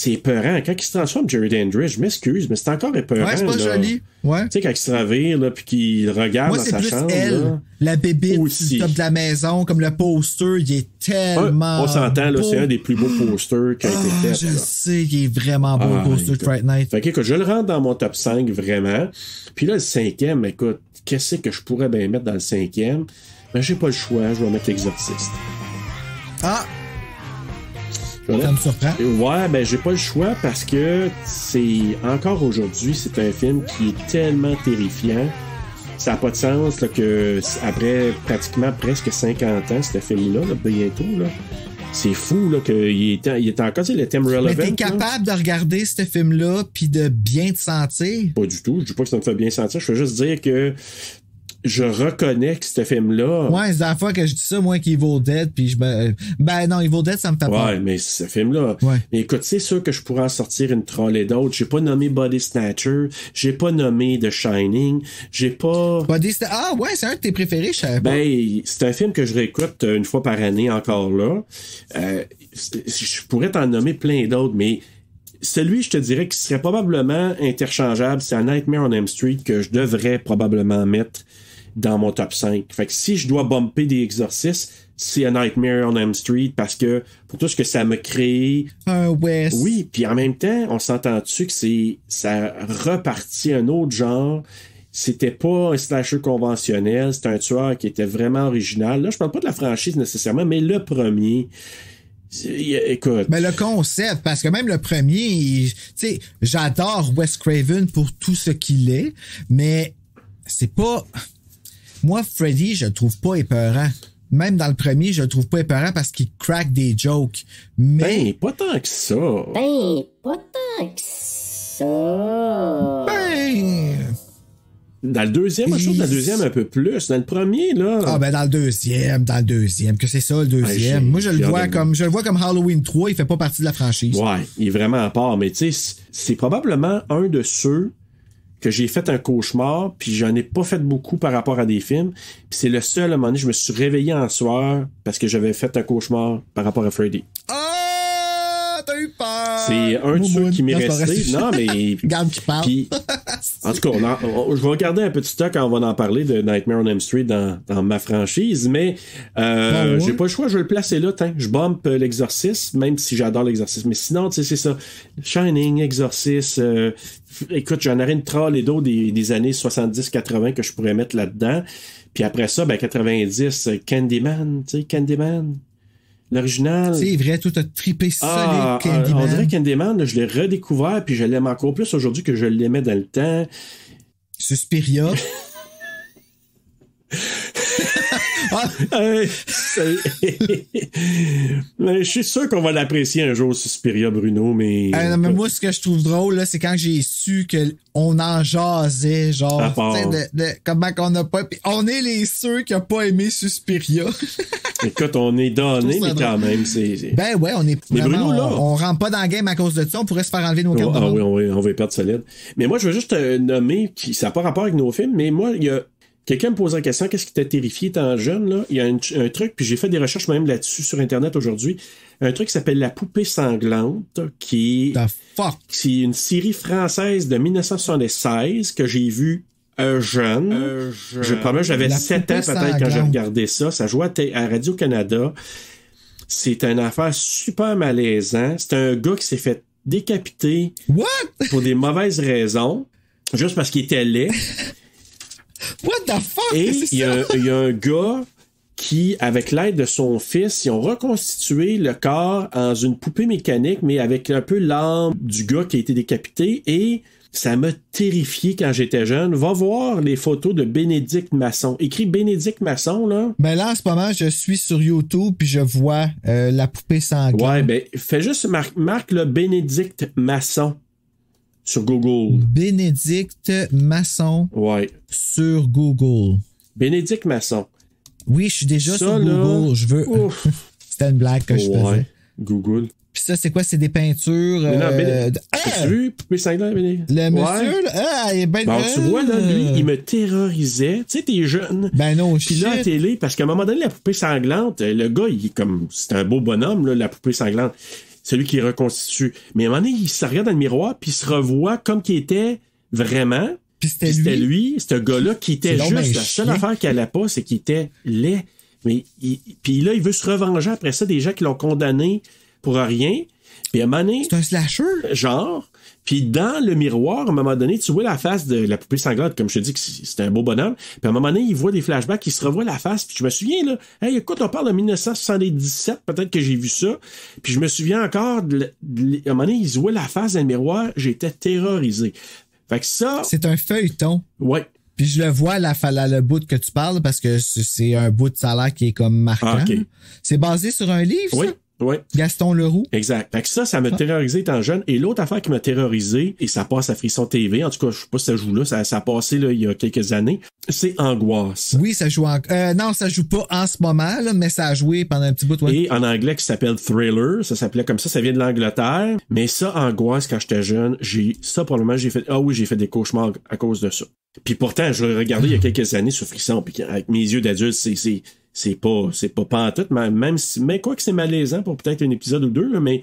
épeurant. Quand il se transforme, Jerry Dandridge, je m'excuse, mais c'est encore épeurant. Ouais, c'est pas joli. Ouais. Tu sais, quand il se revire, là, puis qu'il regarde dans sa chambre. Elle, là, la bébite du top de la maison, comme le poster, il est tellement. On s'entend, là, beau. c'est un des plus beaux posters qui a été fait. Je sais qu'il est vraiment beau, le poster de Fright Night. Fait que, écoute, je le rentre dans mon top 5, vraiment. Puis là, le 5e, écoute, qu'est-ce que je pourrais bien mettre dans le 5e? Ben, j'ai pas le choix, je vais mettre l'Exorciste. Ah! Ça me surprend. Ouais, ben j'ai pas le choix parce que c'est encore aujourd'hui, c'est un film qui est tellement terrifiant. Ça n'a pas de sens là, que après pratiquement presque 50 ans, ce film-là, là, bientôt, là, c'est fou là, qu'il est encore, tu sais, le thème relevant. Mais t'es capable de regarder ce film-là puis de bien te sentir? Pas du tout. Je dis pas que ça me fait bien sentir. Je veux juste dire que je reconnais que ce film-là... Ouais, c'est la fois que je dis ça, moi, qu'Evil Dead, puis ben non, Evil Dead, ça me fait peur. Ouais, mais ce film-là... Ouais. Mais écoute, c'est sûr que je pourrais en sortir une trolley d'autres. J'ai pas nommé Body Snatcher, j'ai pas nommé The Shining, j'ai pas... Ah ouais, c'est un de tes préférés, je savais pas. Ben, c'est un film que je réécoute une fois par année encore là. Je pourrais t'en nommer plein d'autres, mais... Celui, je te dirais, qui serait probablement interchangeable, c'est A Nightmare on Elm Street que je devrais probablement mettre dans mon top 5. Fait que si je dois bumper des exorcistes, c'est A Nightmare on Elm Street parce que pour tout ce que ça m'a créé... Un West. Oui, puis en même temps, on s'entend-tu que ça repartit un autre genre. C'était pas un slasher conventionnel, c'était un tueur qui était vraiment original. Là, je parle pas de la franchise nécessairement, mais le premier... Écoute. Mais le concept, parce que même le premier, tu sais, j'adore Wes Craven pour tout ce qu'il est, mais c'est pas... Moi, Freddy, je le trouve pas épeurant. Même dans le premier, je le trouve pas épeurant parce qu'il craque des jokes. Mais... Ben, pas tant que ça. Ben, pas tant que ça. Ben... Dans le deuxième, moi, je trouve dans le deuxième un peu plus. Dans le premier, là... Ah, ben, dans le deuxième, que c'est ça, le deuxième. Moi, je le vois comme Halloween 3, il fait pas partie de la franchise. Ouais, il est vraiment à part, mais tu sais, c'est probablement un de ceux que j'ai fait un cauchemar, puis j'en ai pas fait beaucoup par rapport à des films. Puis c'est le seul, à un moment donné, je me suis réveillé en soir parce que j'avais fait un cauchemar par rapport à Freddy. Ah, t'as eu peur! C'est un de ceux qui m'est resté. Non, mais... Regarde qui parle. Puis, en tout cas, je vais regarder un petit stock quand on va en parler de Nightmare on Elm Street dans ma franchise, mais j'ai pas le choix, je vais le placer là. Je bump l'Exorciste, même si j'adore l'Exorciste. Mais sinon, tu sais, c'est ça. Shining, Exorcist... écoute, j'en aurais une troll et d'autres des années 70-80 que je pourrais mettre là-dedans. Puis après ça, ben 90, Candyman, tu sais, Candyman. L'original. C'est vrai, tout a trippé solide, Candyman. On dirait Candyman, là, je l'ai redécouvert, puis je l'aime encore plus aujourd'hui que je l'aimais dans le temps. Suspiria. Mais je suis sûr qu'on va l'apprécier un jour, Suspiria, Bruno, mais... non, mais moi, ce que je trouve drôle, là, c'est quand j'ai su qu'on en jasait, genre, comment qu'on n'a pas... On est les ceux qui n'ont pas aimé Suspiria. Écoute, on est donné, mais quand même, c'est... Ben ouais, on est vraiment... Bruno, là, on rentre pas dans le game à cause de ça, on pourrait se faire enlever nos cartes. Ah oui, on va y perdre solide. Mais moi, je veux juste nommer, ça n'a pas rapport avec nos films, mais moi, il y a... Quelqu'un me pose la question, qu'est-ce qui t'a terrifié tant jeune, là? Il y a un truc, puis j'ai fait des recherches même là-dessus sur Internet aujourd'hui. Un truc qui s'appelle La Poupée Sanglante, qui est une série française de 1976 que j'ai vue jeune. J'avais 7 ans peut-être quand j'ai regardé ça. Ça jouait à Radio-Canada. C'est une affaire super malaisant. C'est un gars qui s'est fait décapiter pour des mauvaises raisons, juste parce qu'il était laid. What the fuck? Et il y a un gars qui, avec l'aide de son fils, ils ont reconstitué le corps en une poupée mécanique, mais avec un peu l'âme du gars qui a été décapité. Et ça m'a terrifié quand j'étais jeune. Va voir les photos de Bénédicte Masson. Écrit Bénédicte Masson, là. Ben là, en ce moment, je suis sur YouTube puis je vois La Poupée Sanglante. Ouais, ben, fais juste marque le Bénédicte Masson. Sur Google. Bénédicte Masson. Ouais. Sur Google. Bénédicte Masson. Oui, je suis déjà sur Google. Là, je veux. C'était une blague que je faisais. Google. Puis ça, c'est quoi? C'est des peintures... T'as vu Poupée Sanglante, Béné? Le monsieur, là, il est bien... Bon, tu vois, là, lui, il me terrorisait. Tu sais, t'es jeune. Ben non, Puis là, à la télé, parce qu'à un moment donné, la Poupée Sanglante, le gars, il est comme... C'est un beau bonhomme, là, la Poupée Sanglante. Celui qui reconstitue. Mais à un moment donné, il se regarde dans le miroir, puis il se revoit comme qu'il était vraiment... Puis c'était lui, ce gars-là, qui était juste... La seule affaire qu'il allait pas, c'est qu'il était laid. Mais puis là, il veut se revenger après ça des gens qui l'ont condamné pour rien. Puis à un moment donné... C'est un slasher? Genre. Puis dans le miroir, à un moment donné, tu vois la face de la Poupée Sanglante, comme je te dis que c'est un beau bonhomme. Puis à un moment donné, il voit des flashbacks, il se revoit la face. Puis je me souviens, là, hey, écoute, on parle de 1977, peut-être que j'ai vu ça. Puis je me souviens encore, à un moment donné, il se voit la face dans le miroir, j'étais terrorisé. Fait que ça... C'est un feuilleton. Ouais. Puis je le vois, le bout que tu parles, parce que c'est un bout de salaire qui est comme marquant. Ah, okay. C'est basé sur un livre, oui. ça? Oui. Gaston Leroux. Exact. Fait que ça m'a terrorisé étant jeune. Et l'autre affaire qui m'a terrorisé, et ça passe à Frisson TV, en tout cas, je sais pas si ça joue là, ça a passé là, il y a quelques années, c'est Angoisse. Oui, ça joue non, ça joue pas en ce moment, là, mais ça a joué pendant un petit bout. Ouais. Et en anglais qui s'appelle Thriller, ça s'appelait comme ça vient de l'Angleterre. Mais ça, Angoisse, quand j'étais jeune, probablement, j'ai fait des cauchemars à cause de ça. Puis pourtant, je l'ai regardé il y a quelques années sur Frisson, puis avec mes yeux d'adulte, c'est pas pantoute, même si, mais quoi que c'est malaisant pour peut-être un épisode ou deux, là, mais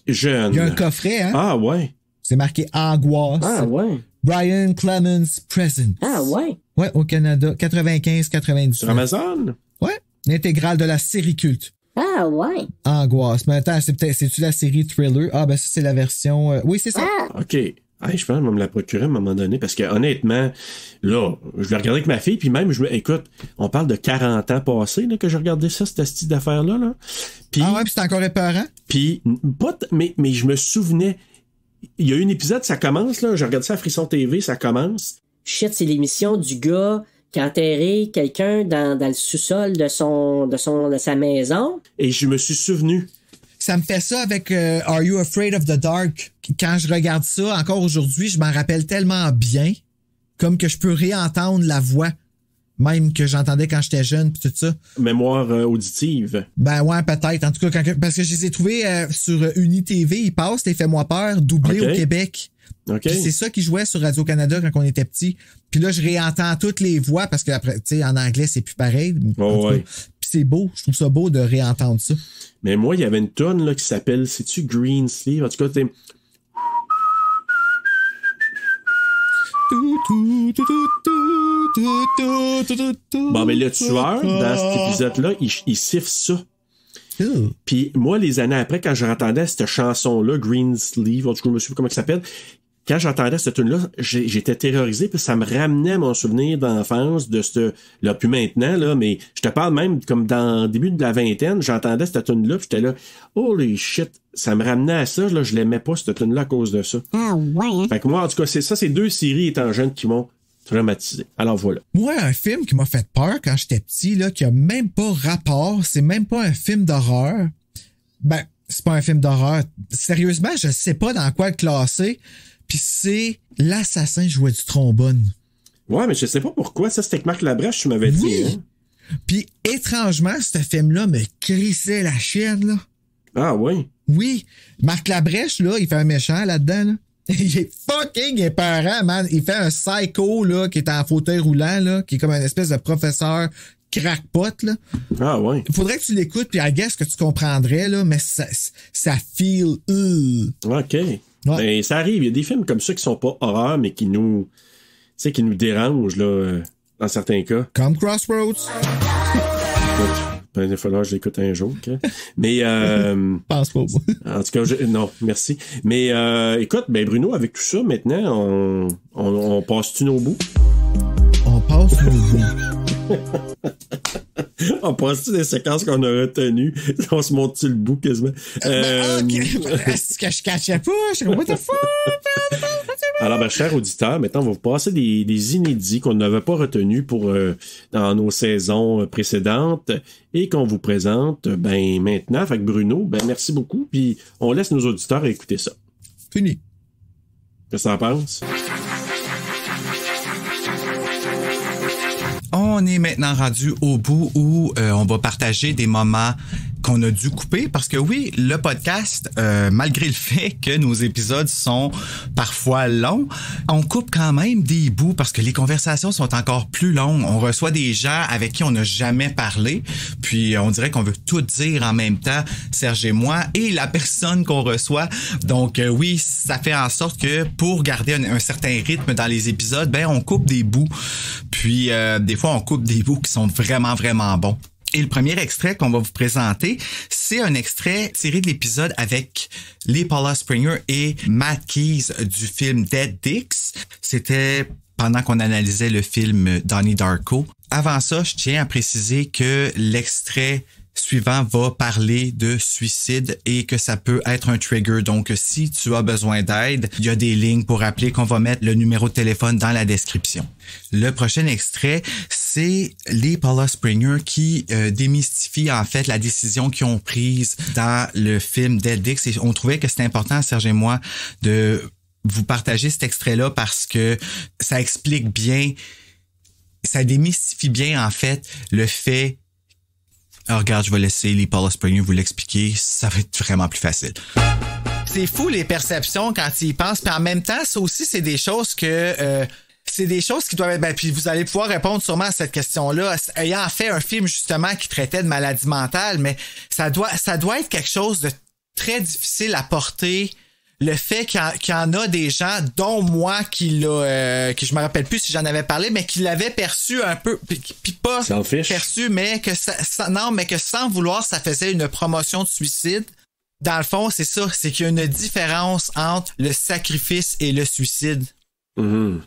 jeune. Il y a un coffret, hein? Ah ouais. C'est marqué Angoisse. Ah ouais. Brian Clemens Present. Ah ouais. Ouais, au Canada, 95-90. Sur Amazon? Ouais. L'intégrale de la série culte. Ah ouais. Angoisse. Mais attends, c'est-tu la série Thriller? Ah, ben ça, c'est la version... Oui, c'est ça. Ah. OK. Hey, je pense que je vais me la procurer à un moment donné, parce que honnêtement, là, je l'ai regardé avec ma fille, puis même, écoute, on parle de 40 ans passés, là, que j'ai regardé ça, cette style d'affaires-là, là. Puis, ah ouais, puis c'est encore épeurant? Puis, mais je me souvenais, il y a eu un épisode, ça commence, là, j'ai regardé ça à Frisson TV, ça commence. Shit, c'est l'émission du gars qui a enterré quelqu'un dans le sous-sol de sa maison. Et je me suis souvenu. Ça me fait ça avec Are You Afraid of the Dark? Quand je regarde ça, encore aujourd'hui, je m'en rappelle tellement bien, comme que je peux réentendre la voix, même que j'entendais quand j'étais jeune, puis tout ça. Mémoire auditive. Ben ouais, peut-être. En tout cas, parce que je les ai trouvés sur UniTV, ils passent, les Fais-moi peur, doublés au Québec. OK. Puis c'est ça qui jouait sur Radio-Canada quand on était petit. Puis là, je réentends toutes les voix, parce que après, tu sais, en anglais, c'est plus pareil. Oh, ouais. Puis c'est beau, je trouve ça beau de réentendre ça. Mais moi, il y avait une tonne là qui s'appelle, c'est-tu Green Sleeve? En tout cas, bon, mais le tueur, dans cet épisode-là, il siffle ça. Puis moi, les années après, quand je entendais cette chanson-là, Green Sleeve, en tout cas, je me souviens comment ça s'appelle, quand j'entendais cette tune-là, j'étais terrorisé, puis ça me ramenait à mon souvenir d'enfance de ce, là, plus maintenant, là, mais je te parle même comme dans le début de la vingtaine, j'entendais cette tune-là, puis j'étais là, holy shit, ça me ramenait à ça, là, je l'aimais pas, cette tune-là, à cause de ça. Ah ouais, hein? Fait que moi, en tout cas, c'est deux séries étant jeune qui m'ont traumatisé. Alors voilà. Moi, un film qui m'a fait peur quand j'étais petit, là, qui a même pas rapport, c'est même pas un film d'horreur. Ben, c'est pas un film d'horreur. Sérieusement, je sais pas dans quoi le classer. Puis c'est L'assassin jouait du trombone. Ouais, mais je sais pas pourquoi. Ça, c'était que Marc Labrèche, tu m'avais dit. Hein? Puis étrangement, ce film-là me crissait la chienne, là. Ah oui? Oui. Marc Labrèche, là, il fait un méchant là-dedans, là. Il est fucking épeurant, man. Il fait un psycho, là, qui est en fauteuil roulant, là, qui est comme une espèce de professeur crackpot, là. Ah ouais. Il faudrait que tu l'écoutes, puis I guess que tu comprendrais, là, mais ça feel... OK. Ouais. Ben, ça arrive. Il y a des films comme ça qui sont pas horreurs, mais qui nous dérangent, là, dans certains cas. Comme Crossroads. Il va falloir que je l'écoute un jour. Okay? Mais pense pas. En tout cas, non, merci. Mais écoute, ben Bruno, avec tout ça, maintenant, on passe-tu nos bouts? On passe nos bouts. On passe-tu des séquences qu'on a retenues? On se monte-tu le bout quasiment? Est-ce que je cachais pas? Je sais pas, what the fuck? Alors, ben, chers auditeurs, maintenant, on va vous passer des inédits qu'on n'avait pas retenus pour dans nos saisons précédentes et qu'on vous présente ben maintenant. Fait que Bruno, ben merci beaucoup. Puis on laisse nos auditeurs écouter ça. Fini. Qu'est-ce que t'en penses? On est maintenant rendu au bout où on va partager des moments qu'on a dû couper parce que oui, le podcast, malgré le fait que nos épisodes sont parfois longs, on coupe quand même des bouts parce que les conversations sont encore plus longues. On reçoit des gens avec qui on n'a jamais parlé, puis on dirait qu'on veut tout dire en même temps, Serge et moi, et la personne qu'on reçoit. Donc oui, ça fait en sorte que pour garder un certain rythme dans les épisodes, ben on coupe des bouts. Puis des fois, on coupe des bouts qui sont vraiment, vraiment bons. Et le premier extrait qu'on va vous présenter, c'est un extrait tiré de l'épisode avec Lee Paula Springer et Matt Keys du film Dead Dicks. C'était pendant qu'on analysait le film Donnie Darko. Avant ça, je tiens à préciser que l'extrait suivant va parler de suicide et que ça peut être un trigger. Donc, si tu as besoin d'aide, il y a des lignes pour appeler qu'on va mettre le numéro de téléphone dans la description. Le prochain extrait, c'est Lee Paula Springer qui démystifie en fait la décision qu'ils ont prise dans le film Dead Dicks. Et on trouvait que c'était important, Serge et moi, de vous partager cet extrait-là parce que ça explique bien, ça démystifie bien en fait le fait. Alors regarde, je vais laisser Lee Paula Springer vous l'expliquer, ça va être vraiment plus facile. C'est fou les perceptions quand tu y penses, puis en même temps, ça aussi c'est des choses que c'est des choses qui doivent être... Ben, puis vous allez pouvoir répondre sûrement à cette question-là, ayant fait un film justement qui traitait de maladie mentale, mais ça doit être quelque chose de très difficile à porter. Le fait qu'il y en a des gens, dont moi, qui je me rappelle plus si j'en avais parlé, mais qui l'avaient perçu un peu, puis pas perçu, mais que mais que sans vouloir, ça faisait une promotion de suicide. Dans le fond, c'est ça, c'est qu'il y a une différence entre le sacrifice et le suicide. Mm-hmm.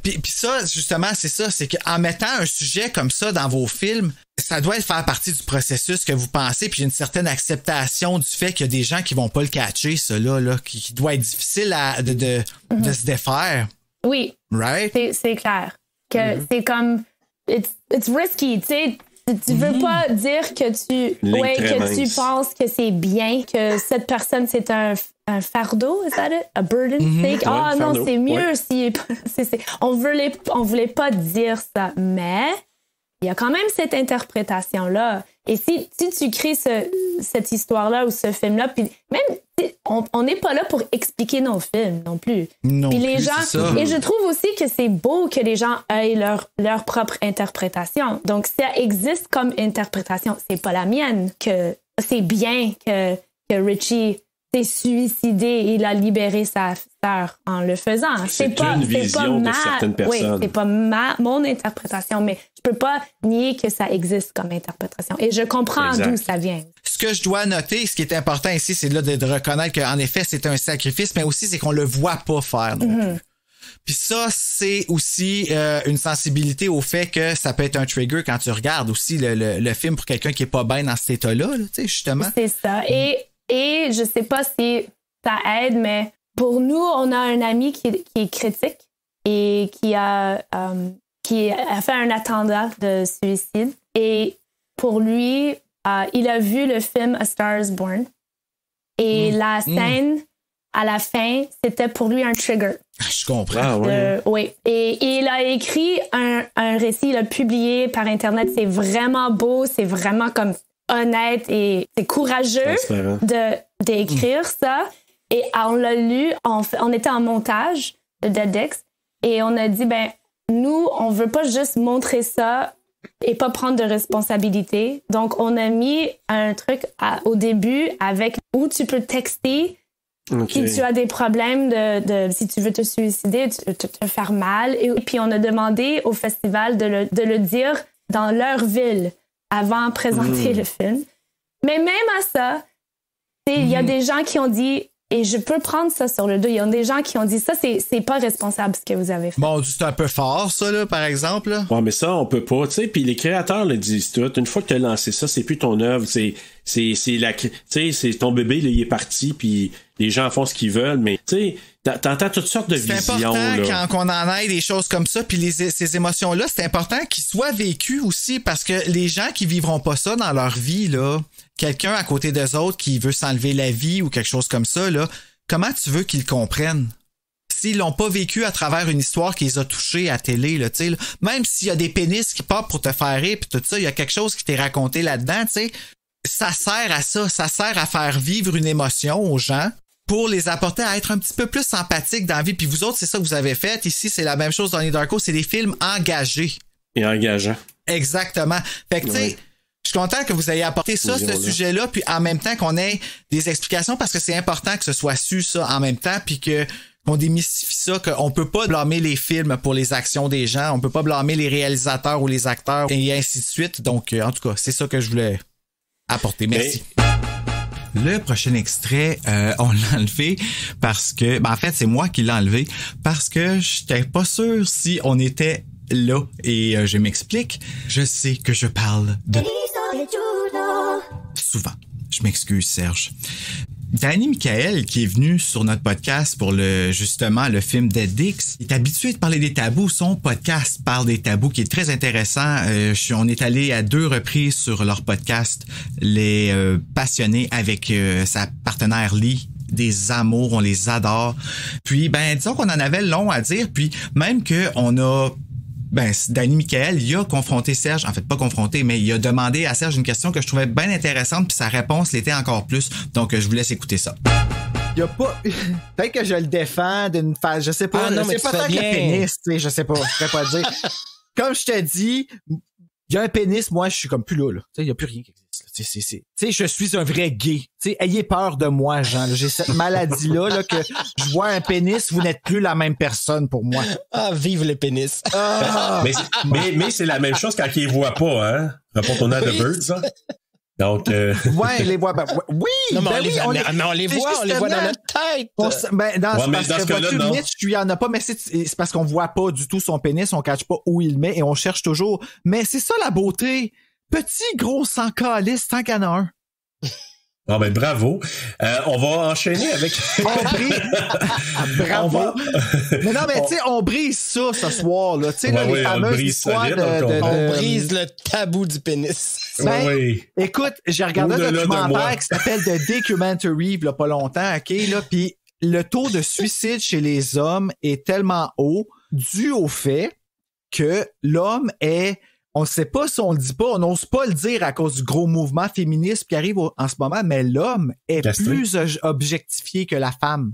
Puis ça, justement, c'est ça, c'est qu'en mettant un sujet comme ça dans vos films, ça doit faire partie du processus que vous pensez, puis il y a une certaine acceptation du fait qu'il y a des gens qui vont pas le catcher, ça là qui doit être difficile de se défaire. Oui. Right? C'est clair. Que c'est comme it's risky, tu sais. Tu veux pas dire que tu penses que c'est bien, que cette personne c'est un fardeau, is that it? A burden sake? Ah non, c'est mieux si on voulait pas dire ça, mais il y a quand même cette interprétation-là. Et si tu crées cette histoire-là ou ce film-là, puis même, on n'est pas là pour expliquer nos films non plus. Non puis les plus, gens, et je trouve aussi que c'est beau que les gens aient leur propre interprétation. Donc, ça existe comme interprétation. C'est pas la mienne. Que c'est bien que Richie s'est suicidé, il a libéré sa sœur en le faisant. C'est pas une vision de certaines personnes. Oui, c'est pas mon interprétation, mais je peux pas nier que ça existe comme interprétation. Et je comprends d'où ça vient. Ce que je dois noter, ce qui est important ici, c'est là de reconnaître qu'en effet, c'est un sacrifice, mais aussi, c'est qu'on le voit pas faire non plus. Puis ça, c'est aussi une sensibilité au fait que ça peut être un trigger quand tu regardes aussi le film pour quelqu'un qui est pas bien dans cet état-là, tu sais, justement. C'est ça. Et je sais pas si ça aide, mais pour nous, on a un ami qui est critique et qui a fait un attentat de suicide. Et pour lui, il a vu le film A Star is Born. Et la scène, à la fin, c'était pour lui un trigger. Je comprends. Oui. Et il a écrit un récit, il a publié par Internet. C'est vraiment beau, c'est vraiment comme honnête et c'est courageux d'écrire ça. Et on l'a lu, on était en montage de Dead Dicks et on a dit, nous, on veut pas juste montrer ça et pas prendre de responsabilité. Donc, on a mis un truc au début avec où tu peux texter si tu as des problèmes si tu veux te suicider, te faire mal. Et puis, on a demandé au festival de le dire dans leur ville avant de présenter le film. Mais même à ça, il y a des gens qui ont dit, et je peux prendre ça sur le dos, il y a des gens qui ont dit ça, c'est pas responsable ce que vous avez fait. Bon, c'est un peu fort, ça, là, par exemple. Là. Ouais, mais ça, on peut pas, tu sais, puis les créateurs le disent tout. Une fois que tu as lancé ça, c'est plus ton œuvre, c'est ton bébé, là, il est parti, puis les gens font ce qu'ils veulent, mais tu sais, t'entends toutes sortes de visions. C'est important quand on en ait des choses comme ça, puis ces émotions-là, c'est important qu'ils soient vécues aussi, parce que les gens qui vivront pas ça dans leur vie, là, quelqu'un à côté d'eux autres qui veut s'enlever la vie ou quelque chose comme ça, là, comment tu veux qu'ils comprennent? S'ils l'ont pas vécu à travers une histoire qui les a touchés à télé, là, tu sais, même s'il y a des pénis qui popent pour te faire rire pis tout ça, il y a quelque chose qui t'est raconté là-dedans, tu sais. ça sert à ça. Ça sert à faire vivre une émotion aux gens pour les apporter à être un petit peu plus empathiques dans la vie. Puis vous autres, c'est ça que vous avez fait. Ici, c'est la même chose dans les Darko. C'est des films engagés. Et engageants. Exactement. Fait que, tu sais, je suis content que vous ayez apporté ça, ce sujet-là, puis en même temps qu'on ait des explications, parce que c'est important que ce soit su, ça, en même temps, puis qu'on démystifie ça, qu'on peut pas blâmer les films pour les actions des gens, on peut pas blâmer les réalisateurs ou les acteurs, et ainsi de suite. Donc, en tout cas, c'est ça que je voulais apporter. Merci. Le prochain extrait, on l'a enlevé parce que... en fait, c'est moi qui l'ai enlevé parce que j'étais pas sûr si on était là. Et je m'explique. Je sais que je parle de... Souvent. Je m'excuse, Serge. Danny Michael, qui est venu sur notre podcast pour justement le film Dead Dicks, est habitué de parler des tabous. Son podcast parle des tabous, qui est très intéressant. On est allé à 2 reprises sur leur podcast, les passionnés, avec sa partenaire Lee. Des amours, on les adore. Puis, disons qu'on en avait long à dire, puis même qu'on a... Danny Michael, il a confronté Serge, en fait pas confronté, mais il a demandé à Serge une question que je trouvais bien intéressante, puis sa réponse l'était encore plus. Donc je vous laisse écouter ça. Il y a pas... Peut-être que je le défends d'une phase, je sais pas. Ah non, mais c'est peut-être le pénis, tu sais, je sais pas, je pourrais pas dire. Comme je te dis, il y a un pénis, moi je suis comme plus là. Tu sais, il y a plus rien qui existe. Tu sais, je suis un vrai gay. Tu sais, ayez peur de moi, Jean. J'ai cette maladie-là, que je vois un pénis, vous n'êtes plus la même personne pour moi. Ah, vive le pénis. Ah. Mais c'est la même chose quand ils les voient pas, hein. Rapportons à The Birds, hein. Donc, ouais, les voit. Oui, non, mais on les voit dans notre tête. Parce que Mitch, il y en a pas, mais c'est parce qu'on voit pas du tout son pénis, on cache pas où il le met et on cherche toujours. Mais c'est ça la beauté. Petit, gros, sans calice, tant qu'il y en a un. Non, bravo. On va enchaîner avec... Bravo. Mais non, mais tu sais, on brise ça ce soir, là. Tu sais, les fameuses histoires on brise le tabou du pénis. Écoute, j'ai regardé un documentaire qui s'appelle The Documentary, il y a pas longtemps, OK, là, puis le taux de suicide chez les hommes est tellement haut dû au fait que l'homme est... On ne sait pas si on le dit pas, on n'ose pas le dire à cause du gros mouvement féministe qui arrive en ce moment, mais l'homme est plus objectifié que la femme.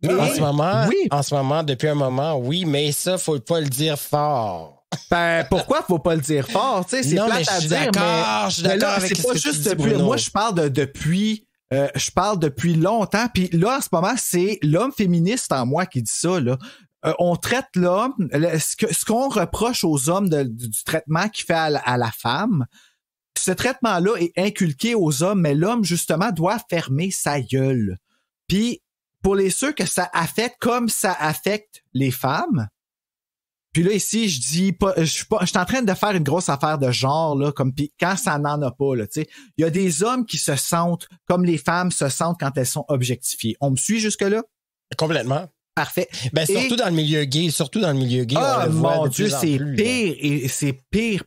En ce moment, depuis un moment, oui, mais ça, faut pas le dire fort. Pourquoi faut pas le dire fort? Tu sais, c'est plate à dire, je suis d'accord avec c'est pas juste depuis. Moi, je parle je parle depuis longtemps, puis là, en ce moment, c'est l'homme féministe en moi qui dit ça, là. On traite l'homme, ce qu'on reproche aux hommes du traitement qu'il fait à la femme, ce traitement-là est inculqué aux hommes, mais l'homme, justement, doit fermer sa gueule. Puis, pour ceux que ça affecte comme ça affecte les femmes, puis là, ici, je dis pas, je suis en train de faire une grosse affaire de genre, là, comme pis quand ça n'en a pas, là, tu sais. Il y a des hommes qui se sentent comme les femmes se sentent quand elles sont objectifiées. On me suit jusque-là? Complètement. Parfait. Surtout dans le milieu gay, Ah, mon Dieu, c'est pire, et c'est pire.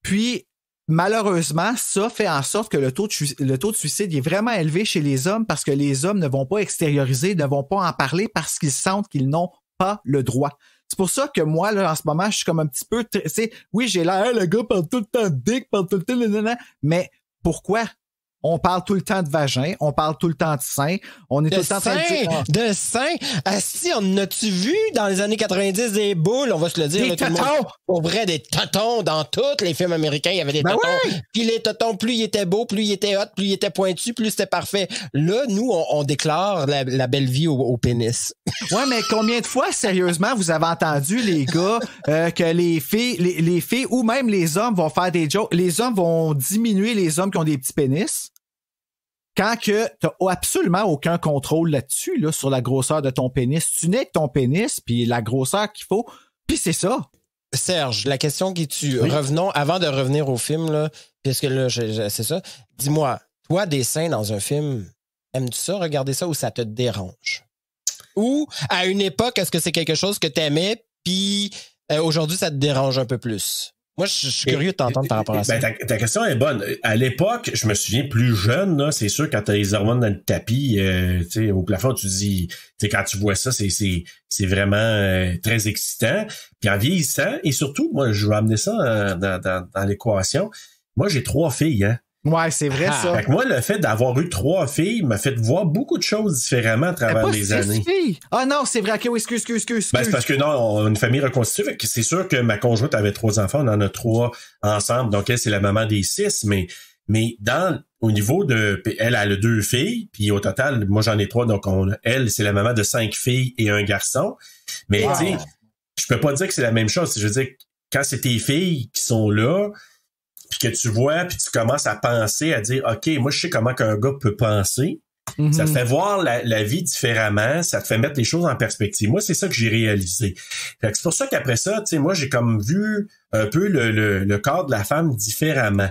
Puis, malheureusement, ça fait en sorte que le taux de suicide est vraiment élevé chez les hommes parce que les hommes ne vont pas extérioriser, ne vont pas en parler parce qu'ils sentent qu'ils n'ont pas le droit. C'est pour ça que moi, là, en ce moment, je suis comme un petit peu, tu sais, oui, j'ai l'air, le gars parle tout le temps de dick, parle tout le temps, mais pourquoi? On parle tout le temps de vagin, on parle tout le temps de sein, on est tout le temps de sein. Si on a-tu vu dans les années 90 des boules, on va se le dire, des tout le monde. Pour vrai, des totons dans tous les films américains, il y avait des totons. Ouais. Puis les totons, plus ils étaient beaux, plus ils étaient hot, plus ils étaient pointus, plus c'était parfait. Là, nous, on déclare la belle vie au pénis. Ouais, mais combien de fois, sérieusement, vous avez entendu, les gars, que les filles ou même les hommes vont faire des jokes, les hommes vont diminuer les hommes qui ont des petits pénis? Quand que t'as absolument aucun contrôle là-dessus, là, sur la grosseur de ton pénis. Tu n'es que ton pénis, puis la grosseur qu'il faut, puis c'est ça. Serge, la question qui tue. Oui. Revenons, avant de revenir au film, là, puisque là, c'est ça. Dis-moi, toi, des seins dans un film, aimes-tu ça, regarder ça, ou ça te dérange? Ou, à une époque, est-ce que c'est quelque chose que t'aimais, puis aujourd'hui, ça te dérange un peu plus? Moi, je suis curieux de t'entendre par rapport à ça. Ta question est bonne. À l'époque, je me souviens plus jeune, là, c'est sûr, quand t'as les hormones dans le tapis, tu sais, au plafond, tu dis, tu sais, quand tu vois ça, c'est vraiment très excitant. Puis en vieillissant, et surtout, moi, je vais amener ça dans l'équation. Moi, j'ai 3 filles, hein. Ouais, c'est vrai, ça. Fait que moi, le fait d'avoir eu 3 filles m'a fait voir beaucoup de choses différemment à travers les années. Filles. Ah non, c'est vrai. OK, oui, excuse. Ben, c'est parce que non, on a une famille reconstituée. Fait que c'est sûr que ma conjointe avait 3 enfants. On en a 3 ensemble. Donc, elle, c'est la maman des 6. Mais au niveau de... Elle a 2 filles. Puis au total, moi, j'en ai 3. Donc, elle, c'est la maman de 5 filles et un garçon. Mais, tu sais, je peux pas dire que c'est la même chose. Je veux dire, quand c'est tes filles qui sont là... puis que tu vois, puis tu commences à penser, à dire, OK, moi, je sais comment qu'un gars peut penser. Mm-hmm. Ça te fait voir la vie différemment, ça te fait mettre les choses en perspective. Moi, c'est ça que j'ai réalisé. Fait que c'est pour ça qu'après ça, tu sais, moi, j'ai comme vu un peu le corps de la femme différemment.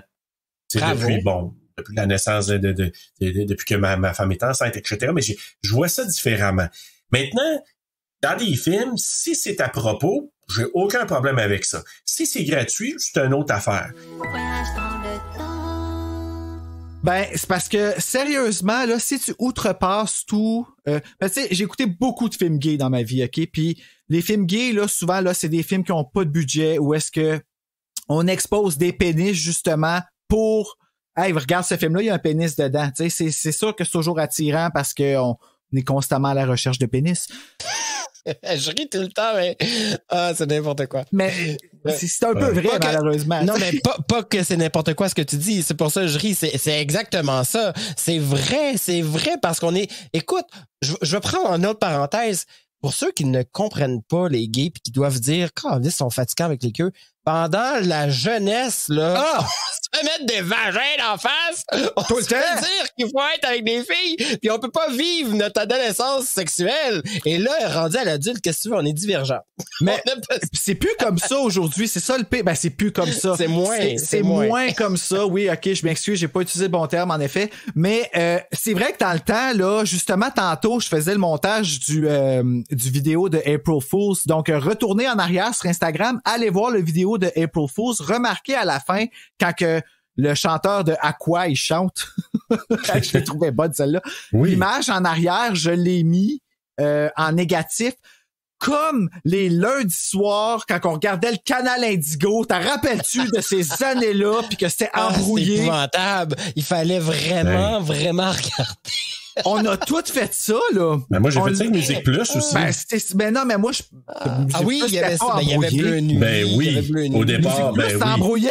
Depuis la naissance, depuis que ma femme est enceinte, etc. Mais je vois ça différemment. Maintenant, dans des films, si c'est à propos, j'ai aucun problème avec ça. Si c'est gratuit, c'est une autre affaire. Ben, c'est parce que, sérieusement, là, si tu outrepasses tout... ben, tu sais, j'ai écouté beaucoup de films gays dans ma vie, OK? Puis les films gays, là, souvent, là, c'est des films qui ont pas de budget ou est-ce que on expose des pénis, justement, pour... Hey, regarde ce film-là, il y a un pénis dedans. Tu sais, c'est sûr que c'est toujours attirant parce que on est constamment à la recherche de pénis. Je ris tout le temps, mais c'est n'importe quoi. Mais c'est un peu vrai, malheureusement. Non, mais pas que c'est n'importe quoi ce que tu dis. C'est pour ça que je ris. C'est exactement ça. C'est vrai parce qu'on est... Écoute, je vais prendre une autre parenthèse. Pour ceux qui ne comprennent pas les gays puis qui doivent dire « ils sont fatigants avec les queues », pendant la jeunesse, là, on se fait mettre des vagins en face. Tout le temps. Dire qu'il faut être avec des filles, puis on peut pas vivre notre adolescence sexuelle. Et là, rendu à l'adulte, qu'est-ce que tu veux, on est divergents. Mais c'est plus comme ça aujourd'hui, c'est ça le pire. Ben, c'est plus comme ça. C'est moins comme ça. Oui, OK, je m'excuse, j'ai pas utilisé le bon terme, en effet. Mais c'est vrai que dans le temps, là, justement, tantôt, je faisais le montage du vidéo de April Fools. Donc, retournez en arrière sur Instagram, allez voir le vidéo de April Fools, remarquez à la fin quand que le chanteur de Aqua il chante. Je l'ai trouvé bonne celle-là. Oui. L'image en arrière, je l'ai mis en négatif. Comme les lundis soirs, quand on regardait le canal Indigo, t'en rappelles-tu de ces années-là, puis que c'était embrouillé? C'est épouvantable. Il fallait vraiment regarder. On a tout fait ça, là. Ben moi, j'ai fait ça avec Musique Plus aussi. Ben non, mais moi, je... oui, il y avait Bleu Nuit. Ben oui, au départ, ben oui. C'était embrouillé.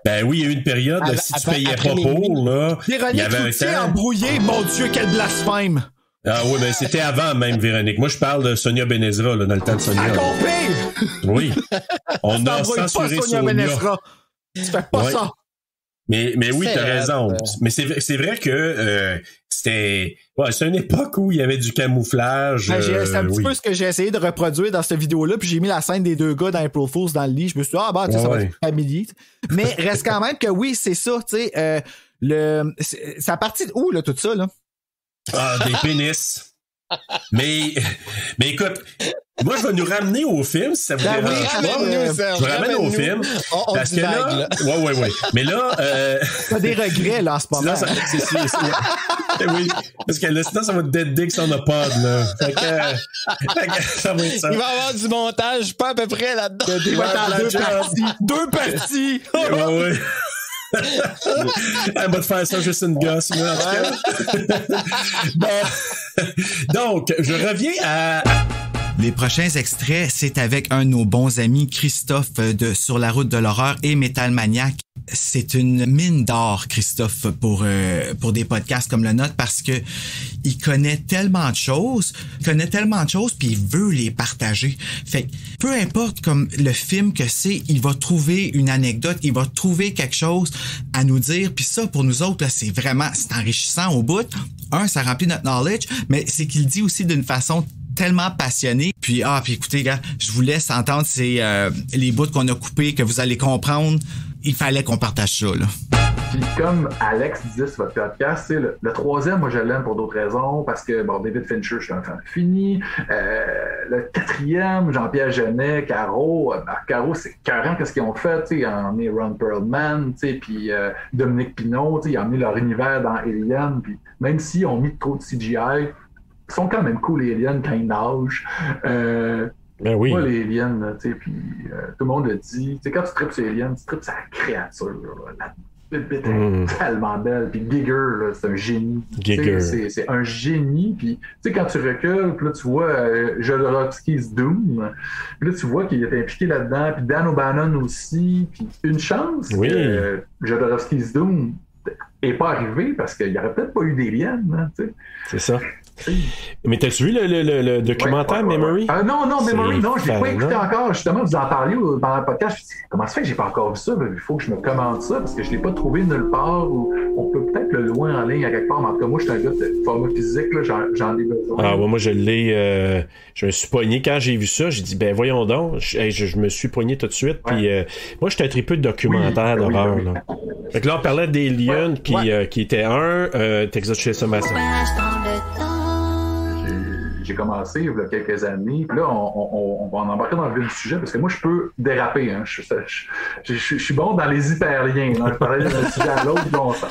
Ben oui, il y a eu une période, si tu payais pas pour, là... Véronique Cloutier embrouillé, mon Dieu, quel blasphème! Ah oui, ben c'était avant même, Véronique. Moi, je parle de Sonia Benezra, là, dans le temps de Sonia. Oui. On a censuré Sonia Benezra. Tu fais pas ça. Mais oui, t'as raison. Mais c'est vrai que c'était... Ouais, c'est une époque où il y avait du camouflage. C'est un petit peu ce que j'ai essayé de reproduire dans cette vidéo-là, puis j'ai mis la scène des 2 gars dans April Fools dans le lit. Je me suis dit, ça va être familier. Mais reste quand même que oui, c'est ça, tu sais. C'est à partir de où, là, tout ça, là? Ah, des pénis. Mais écoute, moi, je vais nous ramener au film, si ça vous dérange pas. Je vous ramène au film. Parce que là... Ouais. Mais là... T'as des regrets, là, en ce moment. Oui, parce que là, sinon, ça va être Dead Dicks on the pod, là. Fait que ça va être ça. Il va y avoir du montage, pas à peu près là-dedans. Il va être en 2 parties. Ouais. Elle va te faire ça juste une gosse, moi, en tout cas. Bon. Donc, je reviens à... Les prochains extraits, c'est avec un de nos bons amis, Christophe de Sur la route de l'horreur et Metal Maniac. C'est une mine d'or, Christophe, pour des podcasts comme le nôtre, parce que il connaît tellement de choses, puis il veut les partager. Fait que, peu importe comme le film que c'est, il va trouver une anecdote, il va trouver quelque chose à nous dire, puis ça, pour nous autres, là, c'est enrichissant au bout. Ça remplit notre knowledge, mais c'est qu'il dit aussi d'une façon tellement passionné. Puis écoutez, gars, je vous laisse entendre les bouts qu'on a coupés, que vous allez comprendre. Il fallait qu'on partage ça, là. Puis comme Alex disait sur votre podcast, c'est le 3e, moi je l'aime pour d'autres raisons, parce que David Fincher, je suis un fan fini. Le 4e, Jean-Pierre Jeunet, Caro, c'est carrément qu'est-ce qu'ils ont fait, tu sais, ils ont mis Ron Perlman, tu sais, puis Dominique Pinault, tu sais, ils ont mis leur univers dans Alien, puis même s'ils ont mis trop de CGI, ils sont quand même cool, les aliens, quand ils nagent. Ben oui. Moi, les aliens, tu sais, puis tout le monde le dit. Tu sais, quand tu tripes sur les aliens, tu tripes sur la créature, là. tellement belle. Puis Giger, là, c'est un génie. C'est un génie. Puis, tu sais, quand tu recules, puis là, tu vois Jodorowsky's Doom. Puis là, tu vois qu'il est impliqué là-dedans. Puis Dan O'Bannon aussi. Puis une chance que Jodorowsky's Doom n'est pas arrivé parce qu'il n'y aurait peut-être pas eu d'Alien. Hein, tu sais. C'est ça. Mais t'as-tu vu le documentaire Memory? Non, Memory, non, je l'ai pas écouté encore. Justement, vous en parliez pendant le podcast. Je me suis dit, comment ça fait que j'ai pas encore vu ça? Il faut que je me commande ça parce que je l'ai pas trouvé nulle part. Ou on peut peut-être le louer en ligne à quelque part. Mais en tout cas, moi, je suis un gars de format physique. Là, j'en ai besoin. Moi, je l'ai. Je me suis pogné quand j'ai vu ça. J'ai dit, ben voyons donc. Je me suis pogné tout de suite. Puis moi, j'étais un tripeux de documentaires d'horreur. Là. Fait que là, on parlait d'Alien, qui était Texas Chainsaw Massacre. J'ai commencé il y a quelques années. Puis là, on va en embarquer dans le vif du sujet parce que moi, je peux déraper. Hein. Je suis bon dans les hyperliens. Hein. Je parlais d'un sujet à l'autre longtemps.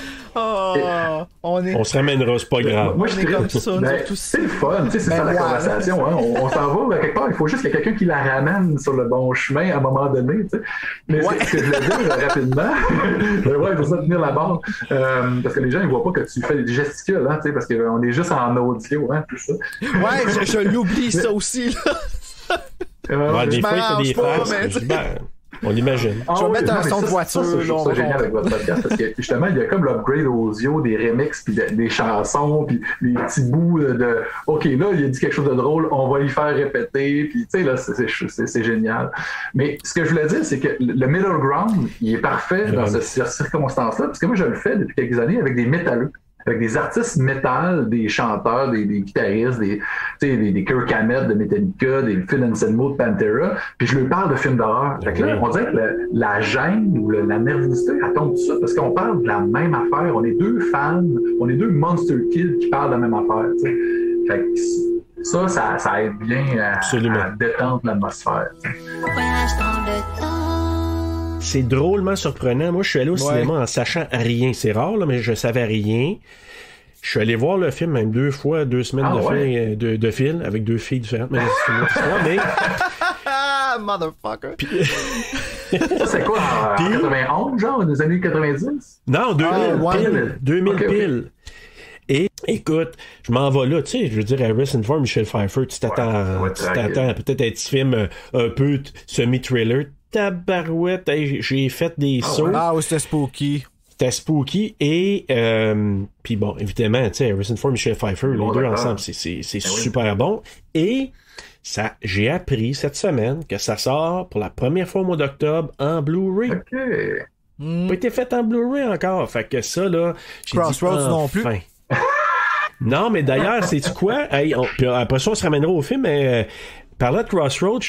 On se ramènera, c'est pas grave. Moi, je suis comme ça. C'est le fun. C'est ça la conversation. Hein. On s'en va quelque part. Il faut juste qu'il y ait quelqu'un qui la ramène sur le bon chemin à un moment donné. T'sais. Mais ce que je voulais dire rapidement, il faut ça tenir la barre. Parce que les gens, ils voient pas que tu fais des gesticules. Hein, parce qu'on est juste en audio. Hein, tout ça. Ouais, je l'oublie ça aussi. Là. Des fois, il fait des phrases. On imagine. Je vais mettre un son de voiture. Je trouve ça génial avec votre podcast parce que justement, il y a comme l'upgrade audio, des remixes, puis des chansons, puis des petits bouts de OK, là, il a dit quelque chose de drôle, on va y faire répéter, puis tu sais, là, c'est génial. Mais ce que je voulais dire, c'est que le middle ground, il est parfait dans cette circonstance-là, parce que moi, je le fais depuis quelques années avec des métalleux. Avec des artistes métal, des chanteurs, des guitaristes, des Kirk Hammett de Metallica, des Phil Anselmo de Pantera, puis je leur parle de films d'horreur. Fait que là, on dirait que la gêne ou la nervosité, elle tombe tout ça, parce qu'on parle de la même affaire. On est deux fans, on est deux monster kids qui parlent de la même affaire. T'sais. Fait que ça aide bien à détendre l'atmosphère. C'est drôlement surprenant. Moi, je suis allé au cinéma en sachant rien. C'est rare, là, mais je savais rien. Je suis allé voir le film même 2 fois, 2 semaines de film avec 2 filles différentes. Mais c'est une autre histoire, mais... Motherfucker. Ça, c'est quoi, en 91, genre, des années 90? Non, 2000 okay, pile. Et écoute, je m'en vais là, tu sais, je veux dire, Harrison Ford, Michel Pfeiffer, tu t'attends peut-être à un petit film un peu semi-thriller. Tabarouette, j'ai fait des sauts. C'était spooky. C'était spooky et puis bon, évidemment, tu sais, Harrison Ford, Michel Pfeiffer, les deux ensemble, c'est super bon. Et j'ai appris cette semaine que ça sort pour la première fois au mois d'octobre en Blu-ray. Pas été fait en Blu-ray encore, fait que ça là, j'ai Crossroads dit, non plus. Non, mais d'ailleurs, sais-tu quoi? Puis après ça, on se ramènera au film, mais parlant de Crossroads,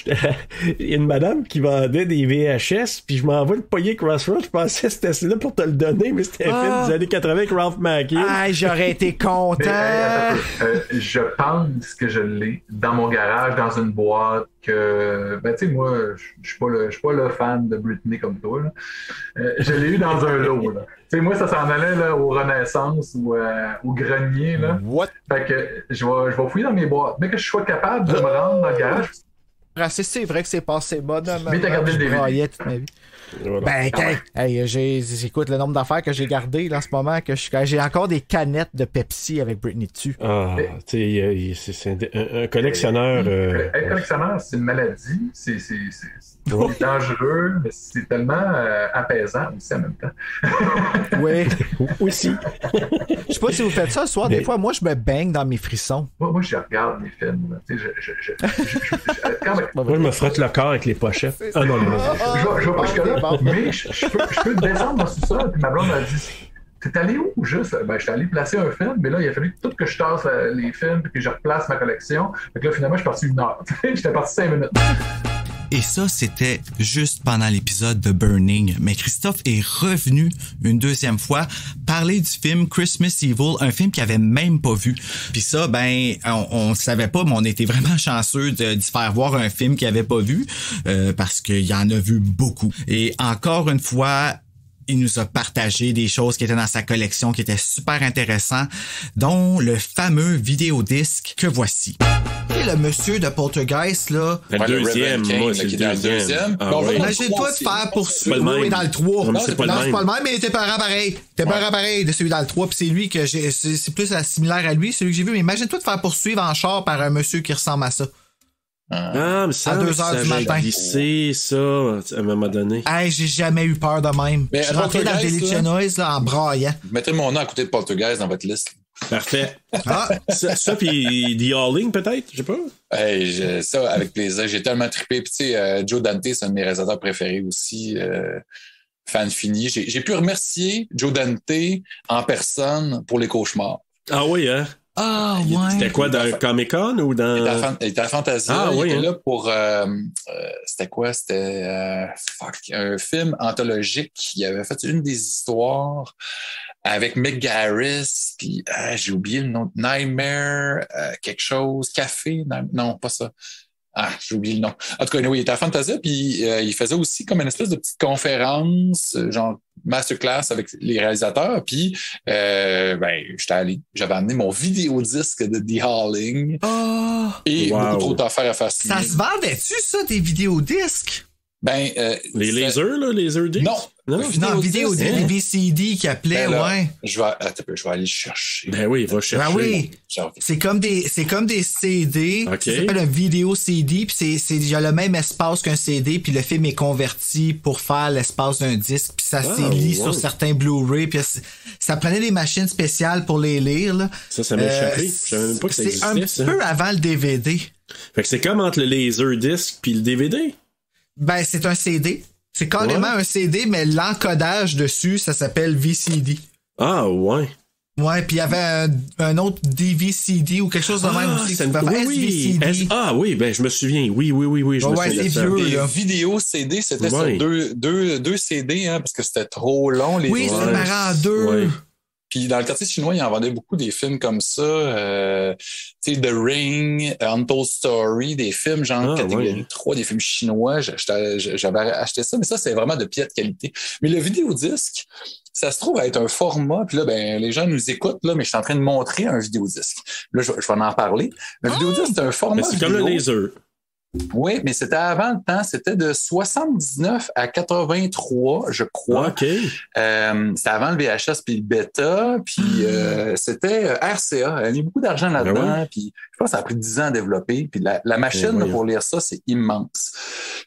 il y a une madame qui vendait des VHS, puis je m'en vais le payer Crossroads. Je pensais que c'était là pour te le donner, mais c'était un film des années 80 avec Ralph Macchio. J'aurais été content. Je pense que je l'ai dans mon garage, dans une boîte. Que, tu sais, moi, je suis pas le fan de Britney comme toi. Là. Je l'ai eu dans un lot. Tu sais, moi, ça s'en allait là, au Renaissance ou au Grenier. Là. What? Fait que je vais fouiller dans mes boîtes. Mais que je sois capable de me rendre dans le garage. C'est vrai que c'est passé mode. Mais t'as gardé le DVD. Toute ma vie. Écoute, le nombre d'affaires que j'ai gardées là, en ce moment, que j'ai encore des canettes de Pepsi avec Britney dessus. C'est un collectionneur. Être collectionneur, c'est une maladie. C'est dangereux, mais c'est tellement apaisant aussi en même temps. Oui, aussi. Je sais pas si vous faites ça le soir. Des fois, moi, je me baigne dans mes frissons. Moi, je regarde les films. Moi, je me frotte le corps avec les pochettes. Ah non. Je vais pas jusque-là, mais je peux descendre dans le sous-sol. Puis ma blonde m'a dit, t'es allé où juste? Ben, j'étais allé placer un film, mais là, il a fallu tout que je tasse les films puis que je replace ma collection. Fait que là, finalement, je suis parti 1 heure. J'étais parti 5 minutes. Et ça, c'était juste pendant l'épisode de Burning. Mais Christophe est revenu une 2e fois parler du film Christmas Evil, un film qu'il avait même pas vu. Puis ça, on savait pas, mais on était vraiment chanceux d'y faire voir un film qu'il avait pas vu, parce qu'il en a vu beaucoup. Et encore une fois, il nous a partagé des choses qui étaient dans sa collection qui étaient super intéressantes, dont le fameux vidéodisque que voici. sais, le monsieur de Poltergeist, là. Le deuxième, moi, c'est le deuxième. Imagine-toi de faire poursuivre. Oui, dans le 3. Non, c'est pas le même, mais il était pareil. Pareil de celui dans le 3, puis c'est lui que c'est plus similaire à lui, celui que j'ai vu. Mais imagine-toi de faire poursuivre en char par un monsieur qui ressemble à ça. Mais ça, à 2h du matin. Glissé, ça, à un moment donné. Hey, j'ai jamais eu peur de même. Mais je suis rentré dans le Daily Noise, là, en braillant. Mettez mon nom à côté de Poltergeist dans votre liste. Parfait. Ça puis The Howling, peut-être, je sais pas. Hey, ça, avec plaisir. J'ai tellement trippé. Puis, tu sais, Joe Dante, c'est un de mes réalisateurs préférés aussi. Fan fini. J'ai pu remercier Joe Dante en personne pour les cauchemars. Ah oui, hein? Ah, ouais. C'était quoi, dans Comic-Con ou dans... Il était à Fantasia. Il était là pour... c'était quoi? C'était un film anthologique. Il avait fait une des histoires avec Mick Garris, puis j'ai oublié le nom. Nightmare, quelque chose. Café? Non, pas ça. J'ai oublié le nom. En tout cas, anyway, il était à Fantasia, puis il faisait aussi comme une espèce de petite conférence, genre masterclass avec les réalisateurs. Puis, j'étais allé, j'avais amené mon vidéodisque de The Howling. Et beaucoup trop d'affaires à faire signer. Ça se vendait-tu, ça, des vidéodisques? Les lasers, là, laser discs? Non, vidéodisques, les VCD qui appelaient, ouais. Je vais aller le chercher. Ben oui, va chercher. Ben oui. C'est comme des CD. Okay. Ça s'appelle un vidéo CD, puis il y a le même espace qu'un CD, puis le film est converti pour faire l'espace d'un disque, puis ça s'élit sur certains Blu-ray, puis ça prenait des machines spéciales pour les lire, là. Ça m'a échappé. Je savais même pas que ça existait. C'est un petit peu avant le DVD. Fait que c'est comme entre le laser-disc puis le DVD? Ben, c'est un CD. C'est carrément un CD, mais l'encodage dessus, ça s'appelle VCD. Ah, ouais. Ouais, puis il y avait un autre DVCD ou quelque chose de même aussi. Oui, ben je me souviens. Oui, je me souviens de ça. Les vidéos CD, c'était sur deux CD, hein, parce que c'était trop long. Oui, c'est marrant en deux. Ouais. Puis dans le quartier chinois, ils en vendaient beaucoup des films comme ça. Tu sais, The Ring, Untold Story, des films genre catégorie 3, des films chinois. J'avais acheté ça, mais ça, c'est vraiment de piètre qualité. Mais le vidéodisque, ça se trouve à être un format. Puis là, les gens nous écoutent, là, mais je suis en train de montrer un vidéodisque. Là, je vais en parler. Un vidéodisque, c'est un format c'est comme le laser. Oui, mais c'était avant le temps. C'était de 79 à 83, je crois. OK. C'était avant le VHS puis le bêta. Puis c'était RCA. Il y a eu beaucoup d'argent là-dedans. Puis je pense que ça a pris 10 ans à développer. Puis la machine pour lire ça, c'est immense.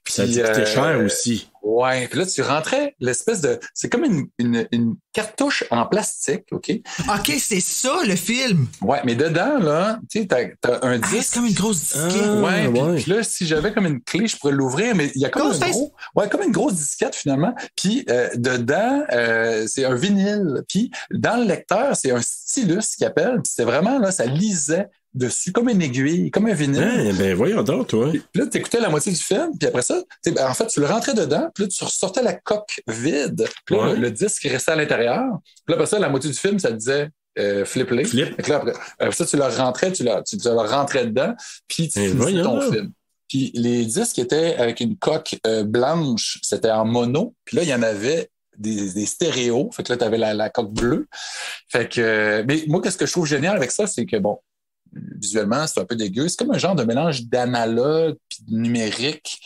Puis, ça dit que c'était cher aussi. Ouais, puis là, tu rentrais l'espèce de... C'est comme une cartouche en plastique, OK? OK, c'est ça, le film! Ouais, mais dedans, là, tu sais, t'as un disque... c'est comme une grosse disquette. Puis là, si j'avais comme une clé, je pourrais l'ouvrir, mais il y a comme comme une grosse disquette, finalement. Puis dedans, c'est un vinyle. Puis dans le lecteur, c'est un stylus qui appelle. Puis c'est vraiment, là, ça lisait dessus, comme une aiguille, comme un vinyle. Ben voyons donc, toi. Puis là, t'écoutais la moitié du film, puis après ça, en fait, tu le rentrais dedans, puis là, tu ressortais la coque vide, puis là, le disque restait à l'intérieur. Puis là, après ça, la moitié du film, ça te disait flip-les. Flip. Là, après ça, tu le rentrais, tu le rentrais dedans, puis tu finissais ton film. Puis les disques étaient avec une coque blanche, c'était en mono, puis là, il y en avait des stéréos, fait que là, t'avais la coque bleue. Fait que, mais moi, qu'est-ce que je trouve génial avec ça, c'est que bon, visuellement, c'est un peu dégueu. C'est comme un genre de mélange d'analogue puis de numérique.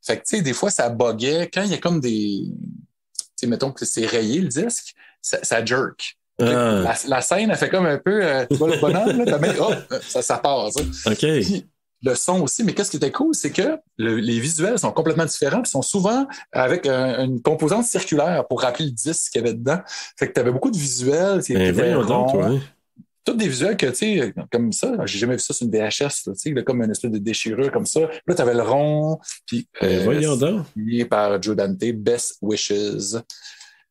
Fait que, tu sais, des fois, ça buguait. Quand il y a comme des... Tu sais, mettons que c'est rayé, le disque, ça jerk. La scène, elle fait comme un peu... tu vois le bonhomme, là? Ça part, ça. OK. Puis, le son aussi, mais qu'est-ce qui était cool, c'est que les visuels sont complètement différents, puis sont souvent avec une composante circulaire pour rappeler le disque qu'il y avait dedans. Fait que tu avais beaucoup de visuels. Tous des visuels que, tu sais, comme ça, j'ai jamais vu ça sur une VHS, tu sais, comme une espèce de déchirure comme ça. Là, tu avais le rond, puis voyons donc. Signé par Joe Dante, Best Wishes.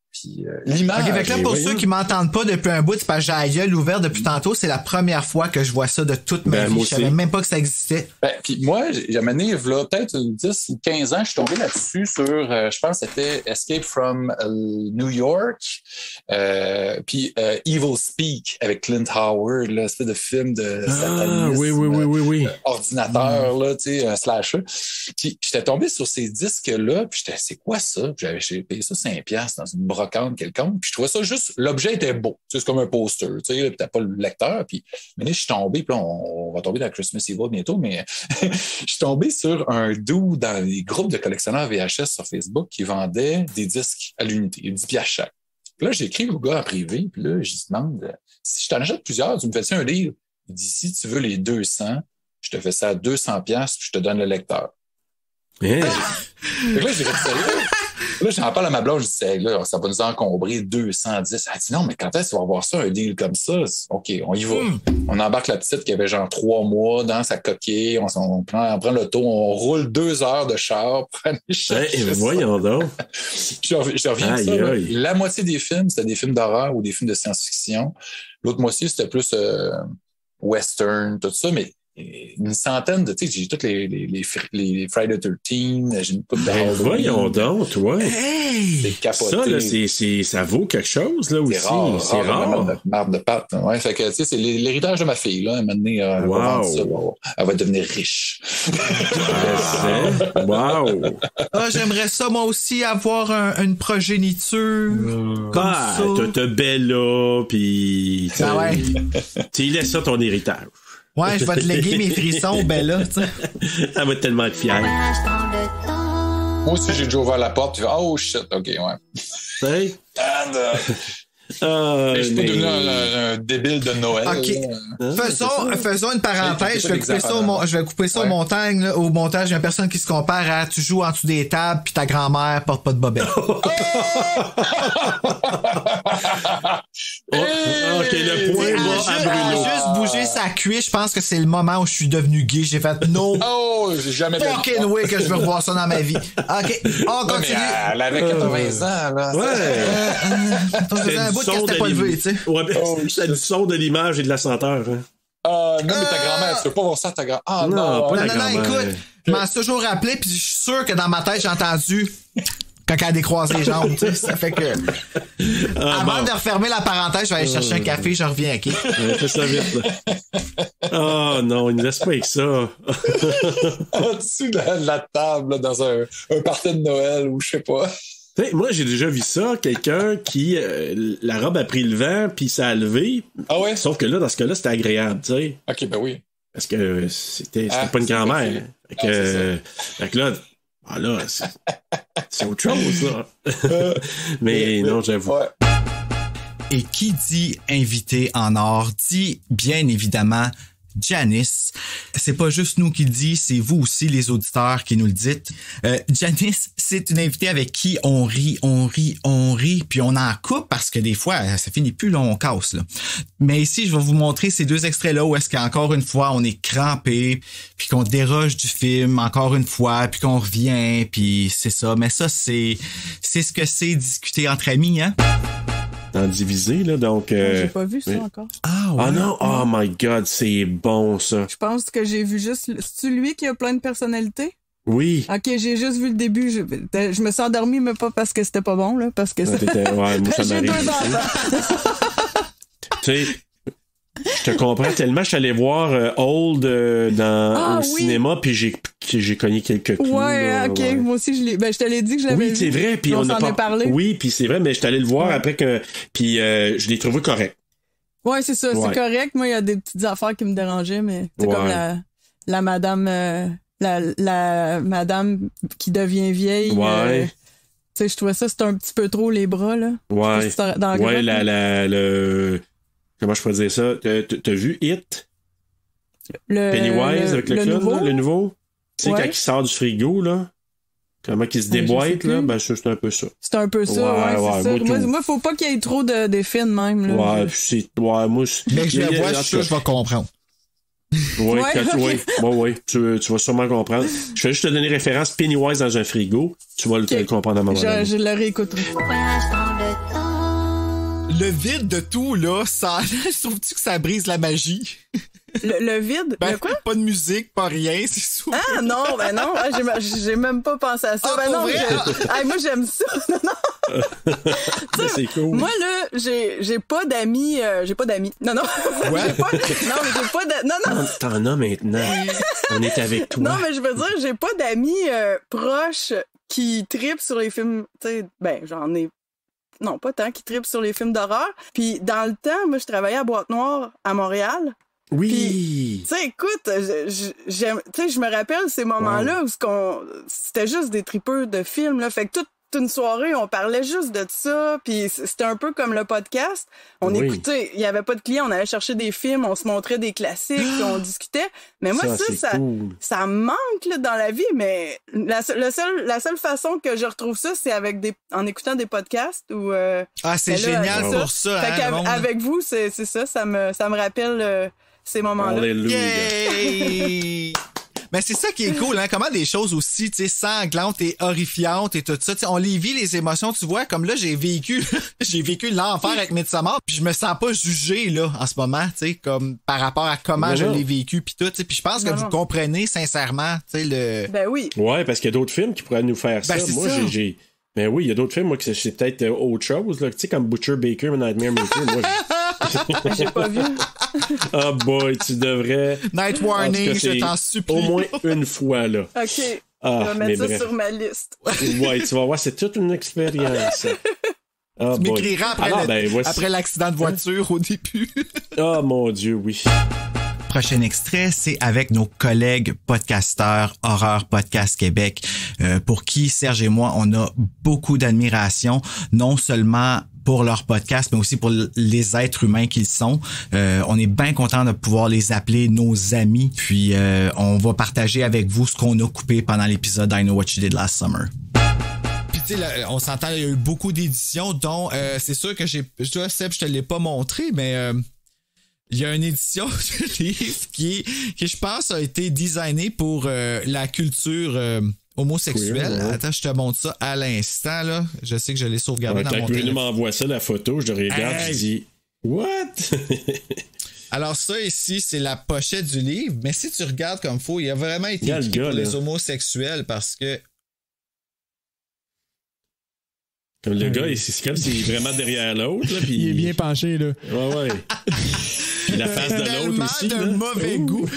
Puis l'image. OK, fait que là, pour ceux qui m'entendent pas depuis un bout, c'est parce que j'ai la gueule ouverte depuis tantôt, c'est la première fois que je vois ça de toute ma vie. Je savais même pas que ça existait. Puis moi, j'ai amené, peut-être 10 ou 15 ans, je suis tombé là-dessus sur, je pense que c'était Escape from New York, puis Evil Speak avec Clint Howard, là, espèce de film de satanisme. Oui. Ordinateur, là, tu sais, un slasher. Puis j'étais tombé sur ces disques-là, puis j'étais, c'est quoi ça? J'ai payé ça 5$ dans une brocante brocante quelconque. Puis je trouvais ça juste, l'objet était beau. Tu sais, c'est comme un poster, tu sais, puis t'as pas le lecteur. Puis je suis tombé, puis là, on va tomber dans Christmas Evil bientôt, mais je suis tombé sur un dude dans les groupes de collectionneurs VHS sur Facebook qui vendait des disques à l'unité, 10$ chaque. Puis là, j'ai écrit au gars en privé, puis là, je lui demande, si je t'en achète plusieurs, tu me fais-tu un livre? Il dit, si tu veux les 200, je te fais ça à 200$, puis je te donne le lecteur. Hey. Fait que là, j'ai dit, sérieux? Là, j'en parle à ma blonde, je dis, hey, là, ça va nous encombrer 210. Elle dit, non, mais quand est-ce qu'on va avoir ça, un deal comme ça? OK, on y va. On embarque la petite qui avait genre 3 mois dans sa coquille, on prend l'auto, on roule 2 heures de char pour aller chercher ça. Voyons donc. je reviens de ça. La moitié des films, c'était des films d'horreur ou des films de science-fiction. L'autre moitié, c'était plus western, tout ça, mais une centaine de, tu sais, j'ai toutes les Friday the 13th, j'ai une couple de Halloween. Voyons donc, toi. Hey! C'est capoté. Ça, là, ça vaut quelque chose, là, aussi. C'est rare. Marbre de pâte. Ouais, fait que, tu sais, c'est l'héritage de ma fille, là. Maintenant, elle va vendre ça, elle va devenir riche. Wow! Ah, j'aimerais ça, moi aussi, avoir une progéniture. T'as Bella, pis... Ah ouais. Tu laisses ça ton héritage. Ouais, je vais te léguer mes frissons, Bella, tu sais. Elle va être tellement être fière. Moi aussi, j'ai déjà ouvert la porte, puis oh shit, OK, ouais. Hey. Je peux devenir un débile de Noël. OK. Faisons une parenthèse. Je vais couper ça au montage. Au montage, il y a une personne qui se compare à tu joues en dessous des tables puis ta grand-mère porte pas de bobette. OK, le point va à Bruno. Juste bouger sa cuisse, je pense que c'est le moment où je suis devenu gay. J'ai fait no. J'ai jamais fucking way que je veux revoir ça dans ma vie. OK, on continue. Mais elle avait 80 ans, là. Ouais. C'était pas levé, tu sais. Ouais, c'est du son, de l'image et de la senteur. Hein. Non, mais ta grand-mère, tu veux pas voir ça, ta grand-mère. Ah, non, non, écoute, je m'en suis toujours rappelé, puis je suis sûr que dans ma tête, j'ai entendu quand elle a décroisé les jambes, tu sais. Ça fait que. Avant de refermer la parenthèse, je vais aller chercher un café, je reviens, OK? Fais ça vite, là. Oh non, il ne laisse pas avec ça. En dessous de la table, là, dans un party de Noël ou je sais pas. T'sais, moi, j'ai déjà vu ça, quelqu'un qui, la robe a pris le vent, puis ça a levé. Ah ouais? Sauf que là, dans ce cas-là, c'était agréable, tu sais. OK, ben oui. Parce que c'était pas une grand-mère. Fait que là, c'est autre chose, là. Mais non, j'avoue. Ouais. Et qui dit invité en or dit bien évidemment Janice. C'est pas juste nous qui le dit, c'est vous aussi les auditeurs qui nous le dites. Janice, c'est une invitée avec qui on rit, puis on en coupe parce que des fois, ça finit plus, là, on casse, là. Mais ici, je vais vous montrer ces 2 extraits-là où est-ce qu'encore une fois, on est crampé, puis qu'on déroge du film encore une fois, puis qu'on revient, puis c'est ça. Mais ça, c'est ce que c'est discuter entre amis, hein? En divisé, là, donc... J'ai pas vu ça encore. Ah ouais. Ah non, oh my God, c'est bon, ça. Je pense que j'ai vu juste... C'est-tu lui qui a plein de personnalités? Oui. OK, j'ai juste vu le début. Je me suis endormie, mais pas parce que c'était pas bon, là, parce que ça... Ouais, moi, ça m'arrive. Tu sais... Je te comprends tellement. Je suis allé voir Old au cinéma, puis j'ai cogné quelques clous. Ouais, là, OK. Ouais. Moi aussi, je te l'ai dit que je l'avais vu. Oui, c'est vrai. Puis on s'en a parlé. Oui, puis c'est vrai, mais je suis allé le voir après que... Puis je l'ai trouvé correct. Ouais, c'est ça. C'est correct. Moi, il y a des petites affaires qui me dérangeaient, mais c'est comme la madame... la madame qui devient vieille. Ouais. Tu sais, je trouvais ça, c'était un petit peu trop les bras, là. Ouais. Comment je pourrais dire ça? T'as vu It? Pennywise avec le clown, là, le nouveau? Tu sais, quand il sort du frigo, là? Comment il se déboîte, là? Ben, c'est un peu ça. C'est un peu ça, ouais, c'est ça. Moi, faut pas qu'il y ait trop de films, même, là. Ouais, puis c'est... Ouais, moi... Mais que je le vois, je vais comprendre. Oui, tu vas sûrement comprendre. Je vais juste te donner référence Pennywise dans un frigo. Tu vas le comprendre à un moment donné. Je le réécouterai. Le vide de tout, là, ça... Trouves-tu que ça brise la magie? Le vide? Ben, le quoi? Pas de musique, pas rien, c'est souvent... Ah non, ben non, j'ai même pas pensé à ça. Ben non, moi j'aime ça. Non. C'est cool. Moi là, j'ai pas d'amis, Non. Ouais. j'ai pas Non. T'en as maintenant. On est avec toi. Non, mais je veux dire, j'ai pas d'amis proches qui trippent sur les films, tu sais, ben j'en ai non, pas tant, qui trippent sur les films d'horreur. Puis dans le temps, moi, je travaillais à Boîte Noire à Montréal. Oui! Tu sais, écoute, je me rappelle ces moments-là où c'était juste des tripeux de films, là. Fait que toute une soirée, on parlait juste de ça, puis c'était un peu comme le podcast. On écoutait, il y avait pas de clients, on allait chercher des films, on se montrait des classiques, puis on discutait. Mais moi, ça me manque là, dans la vie, mais la seule façon que je retrouve ça, c'est en écoutant des podcasts. C'est génial pour ça. Fait avec vous, c'est ça, ça me rappelle ces moments-là. Alléluia! Mais c'est ça qui est cool, hein? Comment des choses aussi, tu sais, sanglantes et horrifiantes et tout ça. T'sais, on les vit, les émotions, tu vois. Comme là, j'ai vécu l'enfer avec Midsommar, puis je me sens pas jugé, là, en ce moment, tu sais, comme par rapport à comment je l'ai vécu, puis tout, tu sais. Puis je pense que vous comprenez sincèrement, tu sais, le... Ben oui. Ouais, parce qu'il y a d'autres films qui pourraient nous faire ça. Moi, j'ai... Ben oui, il y a d'autres films, moi, que c'est peut-être autre chose, là. Tu sais, comme Butcher Baker, Nightmare Maker, moi, j'ai pas vu. Oh boy, tu devrais. Night Warning, je t'en supplie. Au moins une fois, là. OK. Je vais mettre ça sur ma liste. Ouais, tu vas voir, c'est toute une expérience. Tu m'écriras après l'accident de voiture au début. Oh mon Dieu, oui. Prochain extrait, c'est avec nos collègues podcasteurs Horreur Podcast Québec, pour qui Serge et moi, on a beaucoup d'admiration, non seulement pour leur podcast, mais aussi pour les êtres humains qu'ils sont. On est bien content de pouvoir les appeler nos amis, puis on va partager avec vous ce qu'on a coupé pendant l'épisode I Know What You Did Last Summer. Puis tu sais, on s'entend, il y a eu beaucoup d'éditions, dont c'est sûr que toi, Seb, je te l'ai pas montré, mais il y a une édition de livre qui je pense a été designée pour la culture homosexuelle. Oui. Attends, je te montre ça à l'instant, là. Je sais que je l'ai sauvegardé dans mon téléphone. Quand Bruno m'envoie ça, la photo, je le regarde, je dis « What? » Alors ça, ici, c'est la pochette du livre, mais si tu regardes comme faut, il a vraiment été écrit pour les homosexuels parce que... Comme le gars, c'est comme s'il est vraiment derrière l'autre. Là, pis... Il est bien penché, là. Ouais. Puis la face de l'autre aussi. C'est de mauvais goût.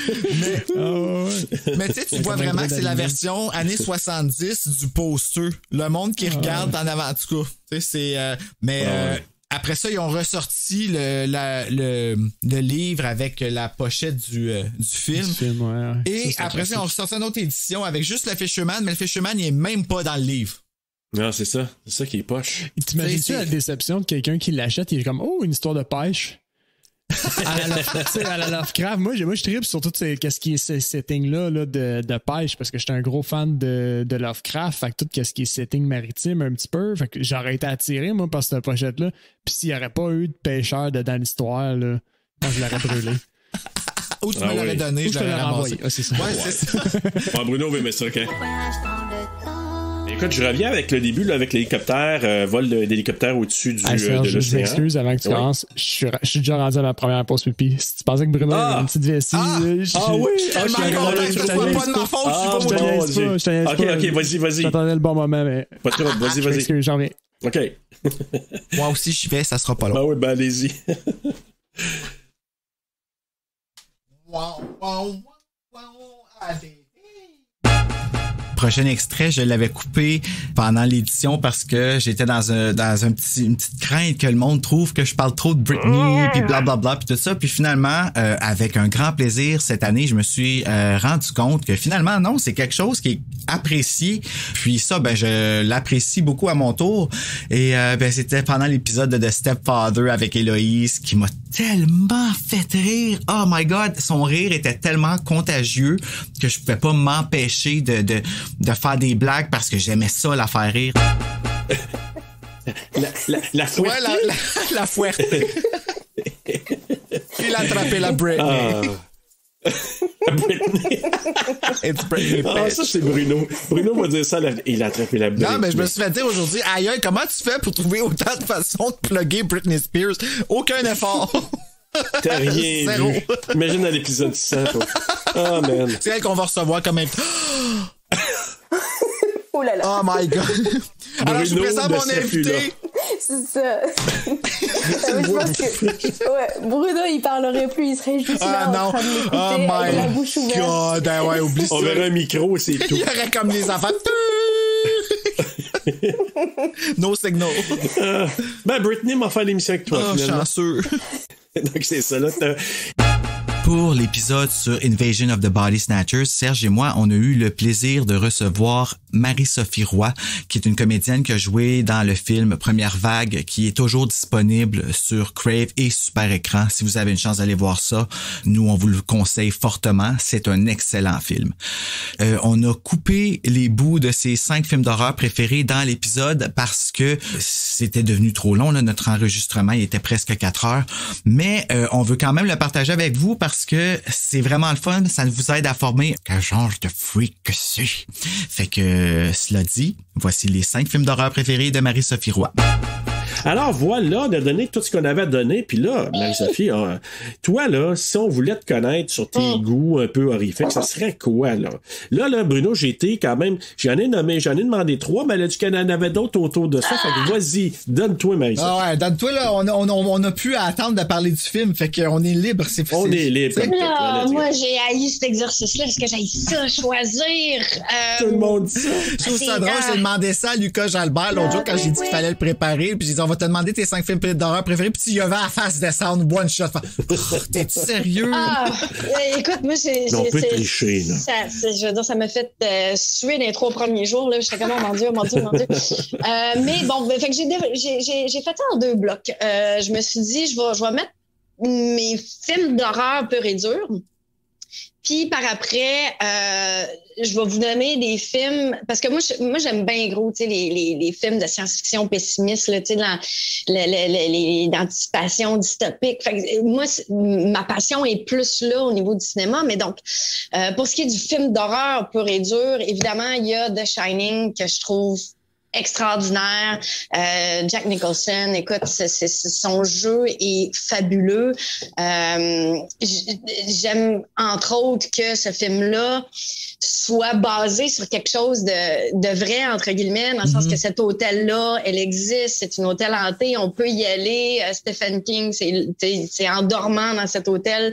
Mais tu sais, tu vois vraiment que c'est la version années 70 du poster. Le monde qui regarde en avant. En tout cas, tu sais, c'est... après ça, ils ont ressorti le livre avec la pochette du film. Ouais. Et après ça, ils ont ressorti une autre édition avec juste le Fisherman, mais le Fisherman, il est même pas dans le livre. Non, c'est ça. C'est ça qui est poche. T'imagines-tu la déception de quelqu'un qui l'achète, il est comme, oh, une histoire de pêche? à la Lovecraft. Moi, je trippe sur tout ce qui est ce setting-là là, de pêche parce que j'étais un gros fan de Lovecraft. Fait que tout ce qui est setting maritime un petit peu. Fait que j'aurais été attiré, moi, par cette pochette-là. Puis s'il n'y aurait pas eu de pêcheur dans l'histoire, là, quand je l'aurais brûlé. Ou tu me l'aurais donné, je l'aurais ramassé. C'est ça. Ouais, c'est ça. Bruno veut mettre ça, OK? Écoute, je reviens avec le début, là, avec l'hélicoptère, vol d'hélicoptère au-dessus de l'océan. Je m'excuse avant que tu commences. Je suis déjà rendu à ma première pause pipi. Si tu pensais que Bruno avait une petite vessie... oui! Je pas de ma faute, je te OK, vas-y. J'attendais le bon moment, mais... Pas trop, vas-y. Excuse, j'en viens. OK. Moi aussi, j'y vais, ça sera pas long. Ah oui, ben allez-y. Allez. Prochain extrait, je l'avais coupé pendant l'édition parce que j'étais dans une petite crainte que le monde trouve que je parle trop de Britney puis blablabla puis tout ça. Puis finalement, avec un grand plaisir cette année, je me suis rendu compte que finalement non, c'est quelque chose qui est apprécié. Puis ça, ben je l'apprécie beaucoup à mon tour. Et c'était pendant l'épisode de The Stepfather avec Héloïse qui m'a tellement fait rire. Oh my God, son rire était tellement contagieux que je pouvais pas m'empêcher de faire des blagues parce que j'aimais ça, la faire rire. La fouette. Ouais, la fouette. Il a attrapé la Britney. Britney. It's Britney. Ça, c'est Bruno. Bruno va dire ça, il a attrapé la Britney. Non, mais je me suis fait dire aujourd'hui, aïe, comment tu fais pour trouver autant de façons de plugger Britney Spears? Aucun effort. T'as rien Zéro. vu. Imagine à l'épisode 100, toi. Oh, man. C'est elle qu'on va recevoir comme invité. Oh là là. Oh my God. Alors, je vous présente mon invité. C'est ça. Je pense que Bruno, il parlerait plus. Il serait juste là en train de l'écouter avec la bouche ouverte. God, ouais, oublie ça. On verrait un micro et c'est tout. Il y aurait comme les enfants. No signal. Britney m'a fait l'émission avec toi. Chanceux. Donc, c'est ça, là. Pour l'épisode sur Invasion of the Body Snatchers, Serge et moi, on a eu le plaisir de recevoir Marie-Sophie Roy, qui est une comédienne qui a joué dans le film Première Vague, qui est toujours disponible sur Crave et Super Écran. Si vous avez une chance d'aller voir ça, nous, on vous le conseille fortement. C'est un excellent film. On a coupé les bouts de ces 5 films d'horreur préférés dans l'épisode parce que c'était devenu trop long. Là, notre enregistrement, il était presque 4 heures. Mais on veut quand même le partager avec vous parce que c'est vraiment le fun. Ça vous aide à former quel genre de freak que c'est. Fait que, cela dit, voici les 5 films d'horreur préférés de Marie-Sophie Roy. Alors voilà, on a donné tout ce qu'on avait à donner. Puis là, Marie-Sophie, toi, là, si on voulait te connaître sur tes goûts un peu horrifiques, ça serait quoi, là? Là, Bruno, j'ai été quand même... J'en ai demandé 3, mais elle a dit qu'il y en avait d'autres autour de ça. Fait que vas-y, donne-toi, Marie-Sophie. Ah ouais, donne-toi, là, on a plus à attendre de parler du film. Fait qu'on est libre. On est libre. Moi, j'ai haï cet exercice-là parce que j'ai ça, choisir. Tout le monde dit ça. Je trouve ça drôle. J'ai demandé ça à Lucas Jalbert l'autre jour quand j'ai dit qu'il fallait le préparer. Puis j'ai dit, on va te demander tes 5 films d'horreur préférés, puis tu y avais à la face descendre one shot. T'es-tu sérieux? Écoute, moi, on peut tricher, là. Je veux dire, ça m'a fait suer dans les 3 premiers jours, là. J'étais comme, oh mon Dieu. Mais bon, fait que j'ai fait ça en 2 blocs. Je me suis dit, je vais mettre mes films d'horreur pur et dur. Puis par après, je vais vous nommer des films parce que moi j'aime bien gros, tu sais, les films de science-fiction pessimistes, là, tu sais, l'anticipation dystopique. Fait que, moi, ma passion est plus là au niveau du cinéma, mais donc pour ce qui est du film d'horreur pur et dur, évidemment, il y a The Shining que je trouve extraordinaire. Jack Nicholson, écoute, son jeu est fabuleux. J'aime entre autres que ce film-là soit basé sur quelque chose de vrai, entre guillemets, dans le sens que cet hôtel-là, elle existe, c'est une hôtel hanté, on peut y aller. Stephen King, c'est en dormant dans cet hôtel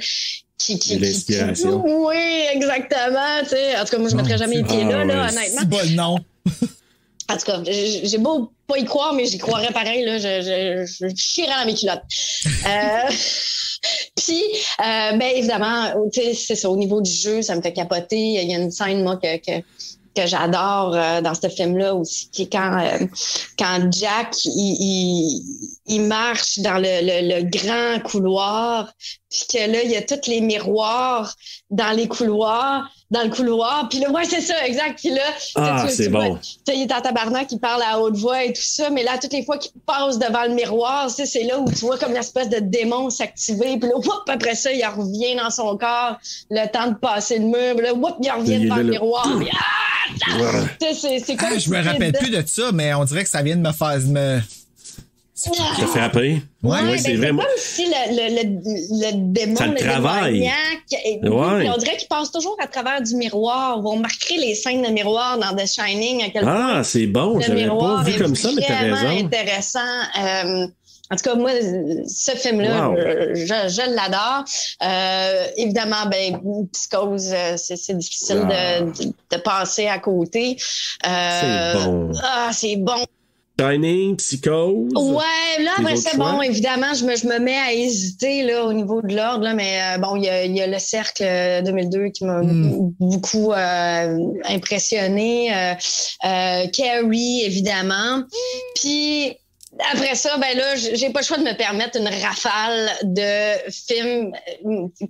l'inspiration. Oui, exactement. T'sais. En tout cas, moi, je ne mettrais jamais les pieds là, honnêtement. C'est bon, non. En tout cas, j'ai beau pas y croire, mais j'y croirais pareil, là. Je chierais dans mes culottes. Puis, ben évidemment, c'est ça, au niveau du jeu, ça me fait capoter. Il y a une scène, moi, que j'adore dans ce film-là aussi, qui est quand Jack, il marche dans le grand couloir, puis que là, il y a tous les miroirs dans le couloir, puis là, ouais, c'est ça, exact, puis là, c'est bon. Il est en tabarnak, il parle à haute voix et tout ça, mais là, toutes les fois qu'il passe devant le miroir, c'est là où tu vois comme une espèce de démon s'activer, puis là, après ça, il revient dans son corps, le temps de passer le mur, puis là, il revient devant le miroir, puis c'est comme je me rappelle plus de ça, mais on dirait que ça vient de me faire... Ça fait après. Ouais, c'est vrai. C'est comme si le démon, ça le travaille. On dirait qu'il passe toujours à travers du miroir. On remarquerait les scènes de miroir dans The Shining. À quel point c'est bon. J'avais pas vu comme ça, mais t'as raison. C'est intéressant. En tout cas, moi, ce film-là, je l'adore. Évidemment, Psychose, c'est difficile de passer à côté. C'est bon. C'est bon. Shining, Psychose. Ouais, là, après c'est bon, évidemment, je me mets à hésiter là, au niveau de l'ordre, là, mais bon, il y a le Cercle 2002 qui m'a beaucoup impressionné. Carrie, évidemment. Puis après ça, là, j'ai pas le choix de me permettre une rafale de films.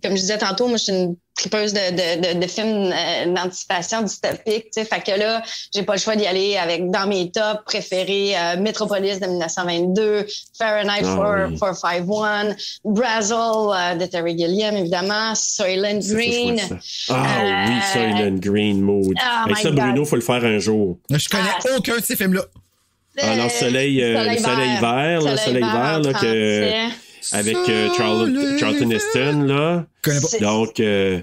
Comme je disais tantôt, moi, je suis une tripeuse de films d'anticipation dystopique, tu sais. Fait que là, j'ai pas le choix d'y aller avec, dans mes tops préférés, Metropolis de 1922, Fahrenheit 451, Brazzle de Terry Gilliam, évidemment, Soylent Green. Oui, Soylent Green, maud. Ça, Bruno, faut le faire un jour. Je connais aucun de ces films-là. Alors, Soleil vert, là, avec Charlton Heston, là. Donc,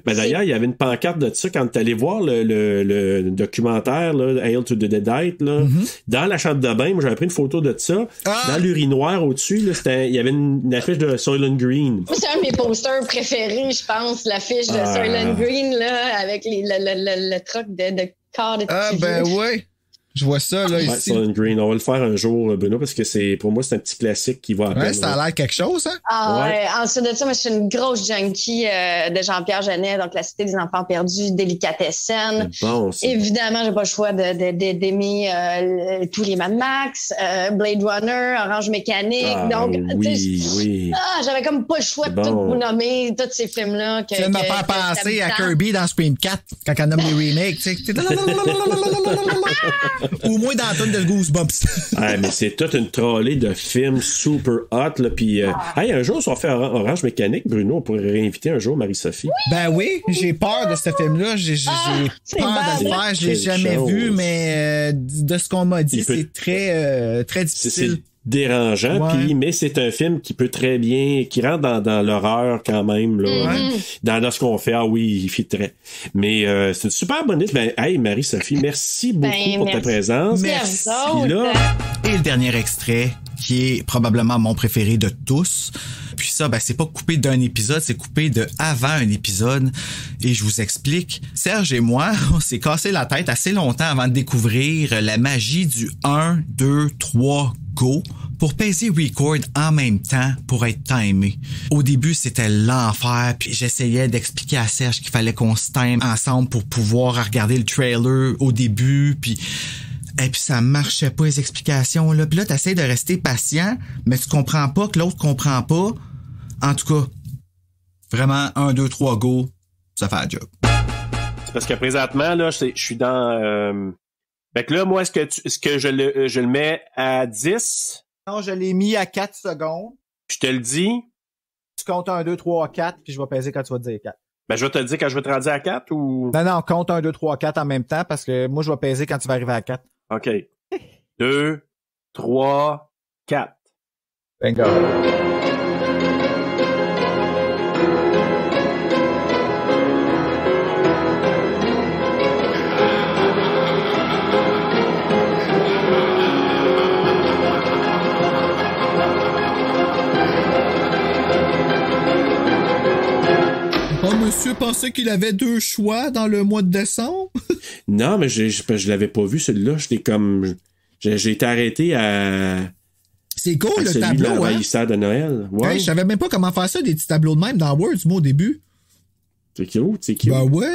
d'ailleurs, il y avait une pancarte de ça quand tu allais voir le documentaire, là, Hail to the Deadite, là. Dans la chambre de bain, moi, j'avais pris une photo de ça. Dans l'urinoir au-dessus, là, il y avait une affiche de Soylent Green. C'est un de mes posters préférés, je pense, l'affiche de Soylent Green, là, avec le truc de corps de ouais. Je vois ça, là, ici. Soylent Green. On va le faire un jour, Benoît, parce que pour moi, c'est un petit classique qui va à peine. Ouais, ça a l'air quelque chose, hein? Ah, ouais. Ensuite de ça, moi, je suis une grosse junkie de Jean-Pierre Jeunet, donc La Cité des Enfants Perdus, Délicatessen. Bon, évidemment, j'ai pas le choix d'aimer tous les Mad Max, Blade Runner, Orange Mécanique. Donc, oui. J'avais comme pas le choix de tout vous nommer, tous ces films-là. Ça m'a fait penser à Kirby dans Scream 4, quand on nomme les remakes, tu sais. Ou moins dans la tonne de Goosebumps. Mais c'est toute une trolley de films super hot, là. Puis, un jour, si on fait Orange Mécanique, Bruno, on pourrait réinviter un jour Marie-Sophie. Ben oui, j'ai peur de ce film-là. J'ai peur de le faire. Je l'ai jamais vu, mais de ce qu'on m'a dit, c'est très difficile. Dérangeant, mais c'est un film qui peut très bien, qui rentre dans l'horreur quand même, là. Dans ce qu'on fait, il fit très. Mais c'est une super bonne liste. Marie-Sophie, merci beaucoup pour ta présence. Merci. Et le dernier extrait, qui est probablement mon préféré de tous. Puis ça, c'est pas coupé d'un épisode, c'est coupé de avant un épisode. Et je vous explique. Serge et moi, on s'est cassé la tête assez longtemps avant de découvrir la magie du 1, 2, 3, go pour peser record en même temps pour être timé. Au début, c'était l'enfer, puis j'essayais d'expliquer à Serge qu'il fallait qu'on se time ensemble pour pouvoir regarder le trailer au début, puis ça marchait pas, les explications, là. Puis là, t'essayes de rester patient, mais tu comprends pas que l'autre comprend pas. En tout cas, vraiment, 1, 2, 3, go, ça fait la job. C'est parce que présentement, là, je suis dans... Fait que là, moi, est-ce que je le mets à 10? Non, je l'ai mis à 4 secondes. Je te le dis. Tu comptes 1, 2, 3, 4, puis je vais peser quand tu vas te dire 4. Je vais te le dire quand je vais te rendre à 4 ou... Non, compte 1, 2, 3, 4 en même temps, parce que moi, je vais peser quand tu vas arriver à 4. OK. 2, 3, 4. Bingo. Monsieur pensait qu'il avait 2 choix dans le mois de décembre? Non, mais je l'avais pas vu, celui-là. J'ai été arrêté à... C'est cool, le tableau, hein? De Noël. Ouais. Je savais même pas comment faire ça, des petits tableaux de même dans Words, moi, au début. C'est cute, c'est cute. Ben ouais.